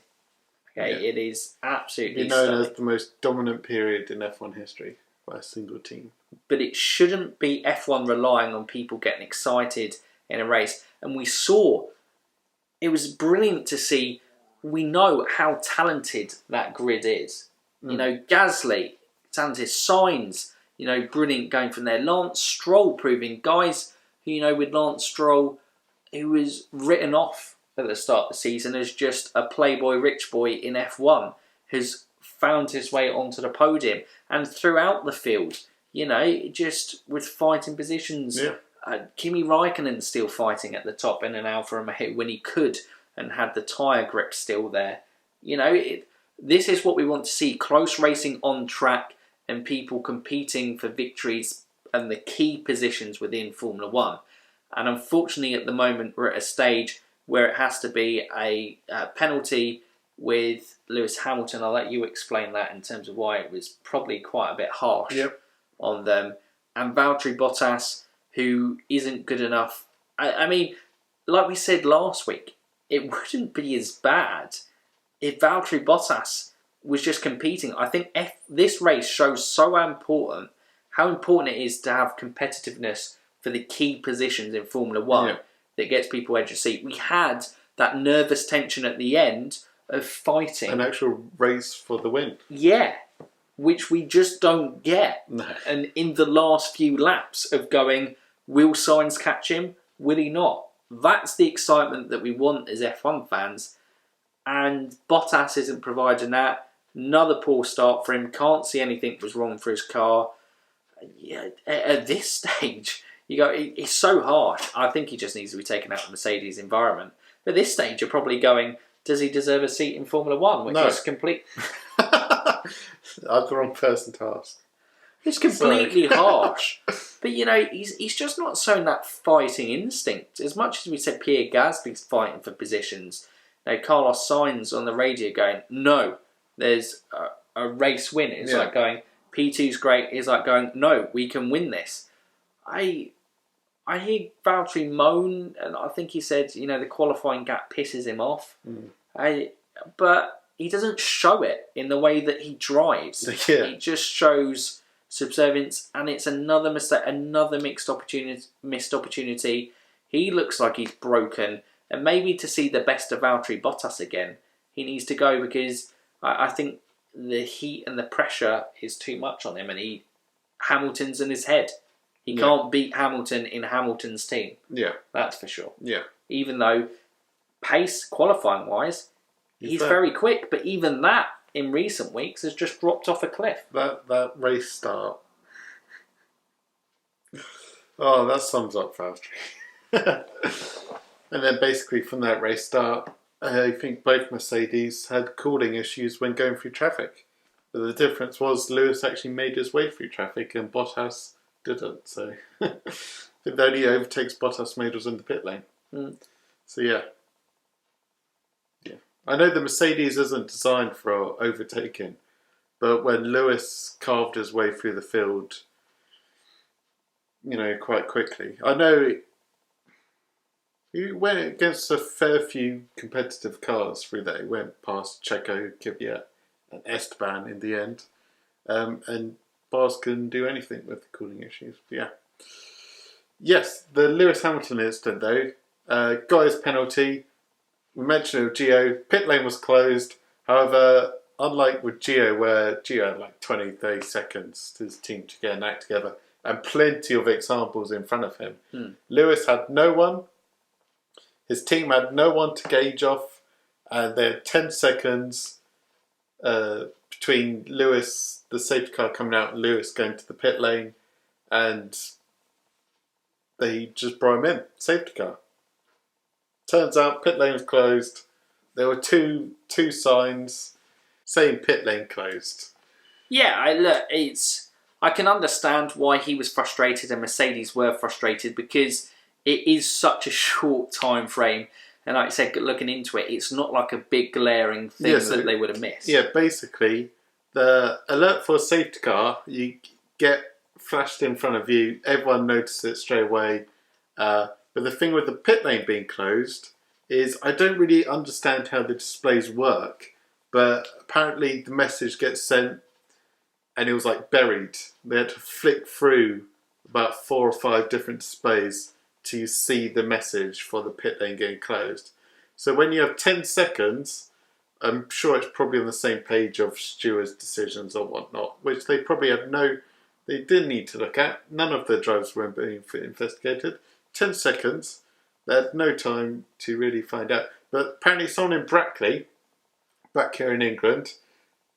Okay, it is absolutely known as the most dominant period in F1 history by a single team. But it shouldn't be F1 relying on people getting excited in a race. And we saw, it was brilliant to see, we know how talented that grid is. Gasly, talented, Sainz, brilliant going from there. Lance Stroll proving, guys who, with Lance Stroll, who was written off at the start of the season as just a playboy rich boy in F1, has found his way onto the podium. And throughout the field, just with fighting positions. Yeah. Kimi Raikkonen still fighting at the top in an Alfa Romeo when he could and had the tyre grip still there. This is what we want to see. Close racing on track and people competing for victories and the key positions within Formula 1. And unfortunately at the moment we're at a stage where it has to be a penalty with Lewis Hamilton. I'll let you explain that in terms of why it was probably quite a bit harsh on them. And Valtteri Bottas, who isn't good enough. I mean, like we said last week, it wouldn't be as bad if Valtteri Bottas was just competing. I think this race shows how important it is to have competitiveness for the key positions in Formula 1 that gets people edge of seat. We had that nervous tension at the end of fighting. An actual race for the win. Yeah, which we just don't get. No. And in the last few laps of going, will Sainz catch him? Will he not? That's the excitement that we want as F1 fans. And Bottas isn't providing that. Another poor start for him. Can't see anything was wrong for his car. Yeah, at this stage, it's so harsh. I think he just needs to be taken out of the Mercedes environment. But at this stage, you're probably going, does he deserve a seat in Formula 1? Which is complete. I'm the wrong person to ask. It's completely harsh. But, he's just not showing that fighting instinct. As much as we said Pierre Gasly's fighting for positions, Carlos Sainz on the radio going, no, there's a race win. It's like going, P2's great. It's like going, no, we can win this. I hear Valtteri moan, and I think he said, the qualifying gap pisses him off. But he doesn't show it in the way that he drives. Yeah. He just shows subservience, and it's another mistake, another missed opportunity. He looks like he's broken, and maybe to see the best of Valtteri Bottas again, he needs to go, because I think the heat and the pressure is too much on him, and Hamilton's in his head. He can't beat Hamilton in Hamilton's team. Yeah. That's for sure. Yeah. Even though pace, qualifying wise, he's very quick, but even that in recent weeks has just dropped off a cliff. That race start. Oh, that sums up Valtteri. And then basically from that race start, I think both Mercedes had cooling issues when going through traffic. But the difference was Lewis actually made his way through traffic and Bottas didn't. So I think the only overtakes Bottas made was in the pit lane. So yeah. I know the Mercedes isn't designed for overtaking, but when Lewis carved his way through the field, quite quickly. I know he went against a fair few competitive cars through there. He went past Checo, Kvyat and Esteban in the end. And Bars couldn't do anything with the cooling issues. But yeah. Yes, the Lewis Hamilton incident though, got his penalty. We mentioned it with Gio, pit lane was closed. However, unlike with Gio, where Gio had like 20, 30 seconds to his team to get an act together, and plenty of examples in front of him, Lewis had no one. His team had no one to gauge off, and they had 10 seconds between Lewis, the safety car coming out, and Lewis going to the pit lane, and they just brought him in, safety car. Turns out pit lane was closed. There were two signs saying pit lane closed. Yeah, I can understand why he was frustrated and Mercedes were frustrated, because it is such a short time frame. And like I said, looking into it, it's not like a big glaring thing that they would have missed. Yeah, basically, the alert for a safety car, you get flashed in front of you. Everyone notices it straight away. But the thing with the pit lane being closed is I don't really understand how the displays work, but apparently the message gets sent and it was like buried. They had to flick through about 4 or 5 different displays to see the message for the pit lane getting closed. So when you have 10 seconds, I'm sure it's probably on the same page of stewards' decisions or whatnot, which they probably they didn't need to look at. None of the drivers were being investigated. 10 seconds, they had no time to really find out. But apparently someone in Brackley, back here in England,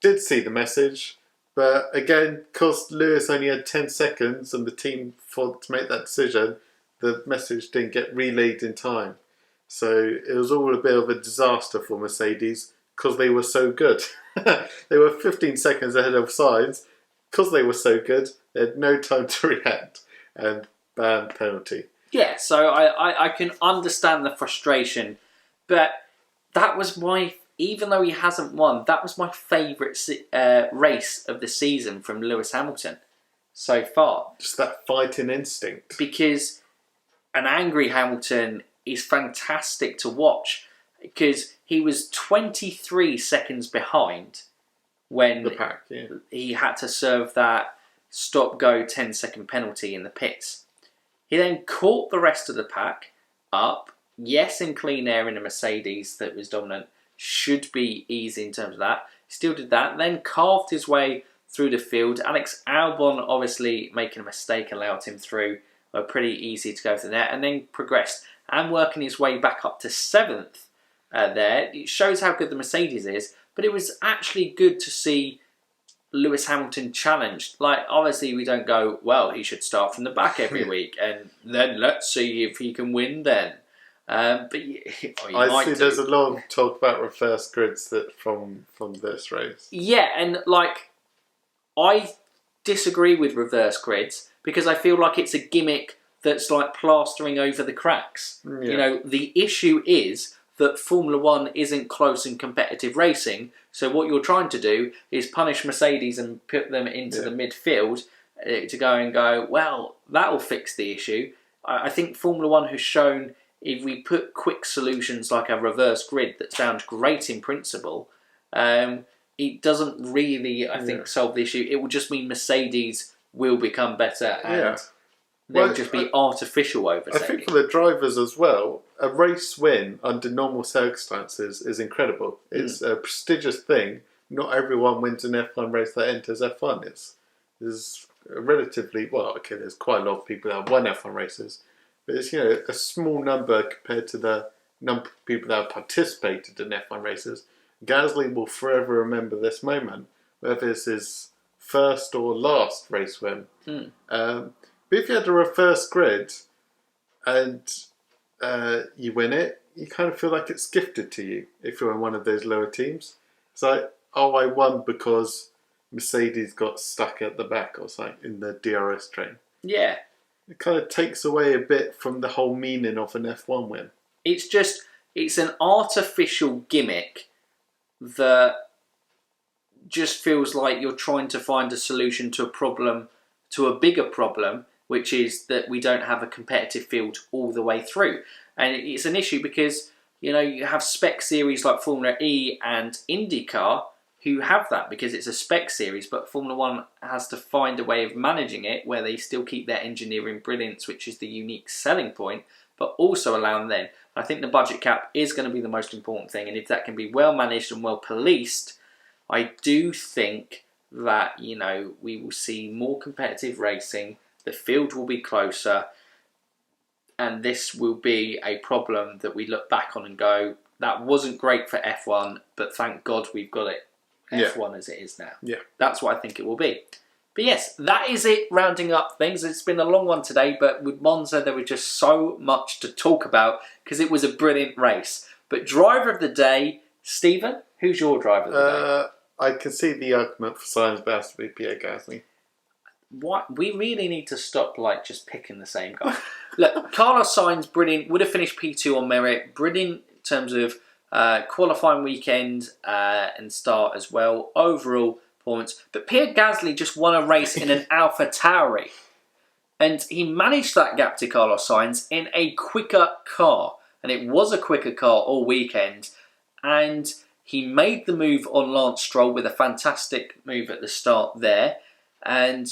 did see the message. But again, because Lewis only had 10 seconds and the team to make that decision, the message didn't get relayed in time. So it was all a bit of a disaster for Mercedes because they were so good. They were 15 seconds ahead of Sainz. Because they were so good, they had no time to react. And bam, penalty. Yeah, so I can understand the frustration, but that was even though he hasn't won, that was my favourite race of the season from Lewis Hamilton so far. Just that fighting instinct. Because an angry Hamilton is fantastic to watch, because he was 23 seconds behind when the pack, he had to serve that stop-go 10-second penalty in the pits. He then caught the rest of the pack up. Yes, in clean air in a Mercedes that was dominant. Should be easy in terms of that. Still did that. Then carved his way through the field. Alex Albon, obviously making a mistake, allowed him through. Pretty easy to go through there. And then progressed and working his way back up to 7th there. It shows how good the Mercedes is. But it was actually good to see Lewis Hamilton challenged. Like, obviously we don't go, well, he should start from the back every week and then let's see if he can win then. But I see there's a lot of talk about reverse grids from this race. Yeah, and like, I disagree with reverse grids because I feel like it's a gimmick that's like plastering over the cracks. Yeah. The issue is that Formula 1 isn't close and competitive racing, so what you're trying to do is punish Mercedes and put them into the midfield to go, well, that'll fix the issue. I think Formula 1 has shown if we put quick solutions like a reverse grid that sounds great in principle, it doesn't really, I think, solve the issue. It will just mean Mercedes will become better and they'll just be artificial overtaking. I think for the drivers as well, a race win under normal circumstances is incredible. It's a prestigious thing. Not everyone wins an F1 race that enters F1. There's relatively, there's quite a lot of people that have won F1 races, but it's a small number compared to the number of people that have participated in F1 races. Gasly will forever remember this moment, whether it's his first or last race win. But if you had a reverse grid and you win it, you kind of feel like it's gifted to you if you're in one of those lower teams. It's like, I won because Mercedes got stuck at the back or something in the DRS train. Yeah. It kind of takes away a bit from the whole meaning of an F1 win. It's an artificial gimmick that just feels like you're trying to find a solution to a problem, to a bigger problem, which is that we don't have a competitive field all the way through. And it's an issue because, you have spec series like Formula E and IndyCar who have that because it's a spec series, but Formula One has to find a way of managing it where they still keep their engineering brilliance, which is the unique selling point, but also allowing them. I think the budget cap is going to be the most important thing, and if that can be well managed and well policed, I do think that, we will see more competitive racing, the field will be closer, and this will be a problem that we look back on and go, that wasn't great for F1, but thank God we've got it F1 as it is now. Yeah. That's what I think it will be. But yes, that is it, rounding up things. It's been a long one today, but with Monza there was just so much to talk about because it was a brilliant race. But driver of the day, Stephen, who's your driver of the day? I can see the argument for Sainz best to be Pierre Gasly. What we really need to stop just picking the same guy. Look, Carlos Sainz, brilliant. Would have finished P2 on merit. Brilliant in terms of qualifying weekend and start as well. Overall performance. But Pierre Gasly just won a race in an Alpha Tauri. And he managed that gap to Carlos Sainz in a quicker car. And it was a quicker car all weekend. And he made the move on Lance Stroll with a fantastic move at the start there. And,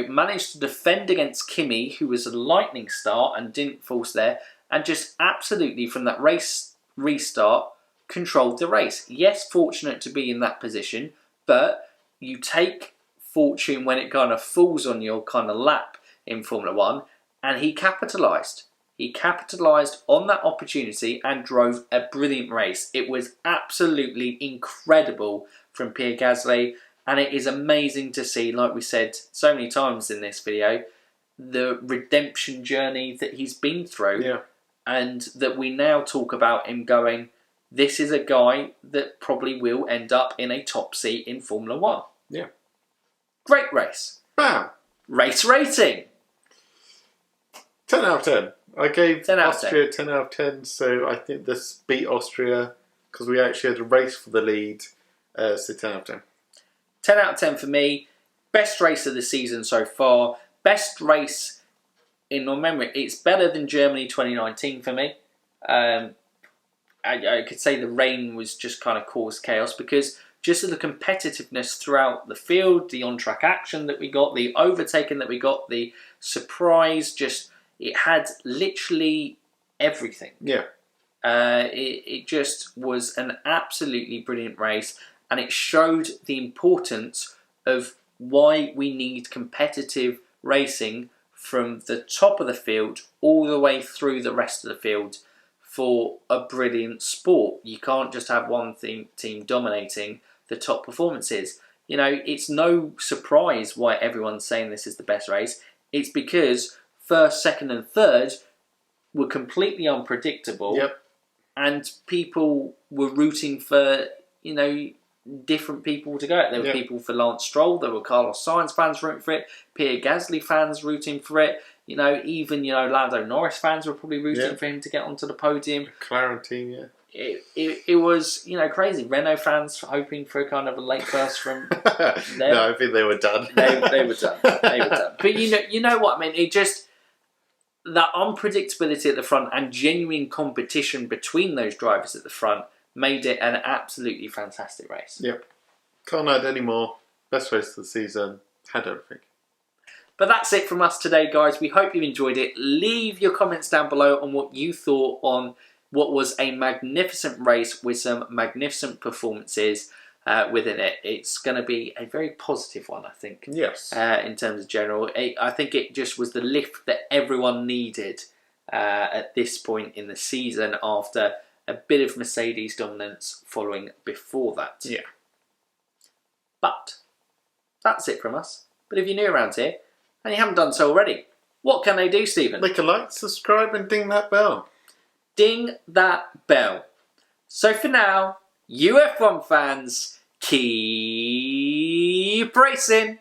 managed to defend against Kimi, who was a lightning start and didn't force there. And just absolutely, from that race restart, controlled the race. Yes, fortunate to be in that position, but you take fortune when it kind of falls on your kind of lap in Formula One, and he capitalised. He capitalised on that opportunity and drove a brilliant race. It was absolutely incredible from Pierre Gasly, and it is amazing to see, like we said so many times in this video, the redemption journey that he's been through. Yeah. And that we now talk about him going, this is a guy that probably will end up in a top seat in Formula One. Yeah. Great race. Bam. Race rating. 10 out of 10. I gave 10 out of Austria 10 out of 10, so I think this beat Austria because we actually had a race for the lead. So 10 out of 10. 10 out of 10 for me. Best race of the season so far. Best race in my memory. It's better than Germany 2019 for me. I could say the rain was just kind of caused chaos because just of the competitiveness throughout the field, the on-track action that we got, the overtaking that we got, the surprise, it had literally everything. Yeah. It just was an absolutely brilliant race, and it showed the importance of why we need competitive racing from the top of the field all the way through the rest of the field for a brilliant sport. You can't just have one team dominating the top performances. It's no surprise why everyone's saying this is the best race. It's because first, second and third were completely unpredictable. Yep. And people were rooting for, different people to go. There were people for Lance Stroll, there were Carlos Sainz fans rooting for it, Pierre Gasly fans rooting for it, even Lando Norris fans were probably rooting for him to get onto the podium. McLaren team, yeah. It was, crazy. Renault fans hoping for a kind of a late burst from them. No, I think they were done. They were done. They were done. But you know what I mean? It just, that unpredictability at the front and genuine competition between those drivers at the front made it an absolutely fantastic race. Yep. Can't add any more. Best race of the season. Had everything. But that's it from us today, guys. We hope you enjoyed it. Leave your comments down below on what you thought on what was a magnificent race with some magnificent performances within it. It's going to be a very positive one, I think. Yes. In terms of general. I think it just was the lift that everyone needed at this point in the season after a bit of Mercedes dominance following before that. Yeah. But that's it from us. But if you're new around here and you haven't done so already, what can they do, Stephen? Make a like, subscribe, and ding that bell. Ding that bell. So for now, UF1 fans, keep racing.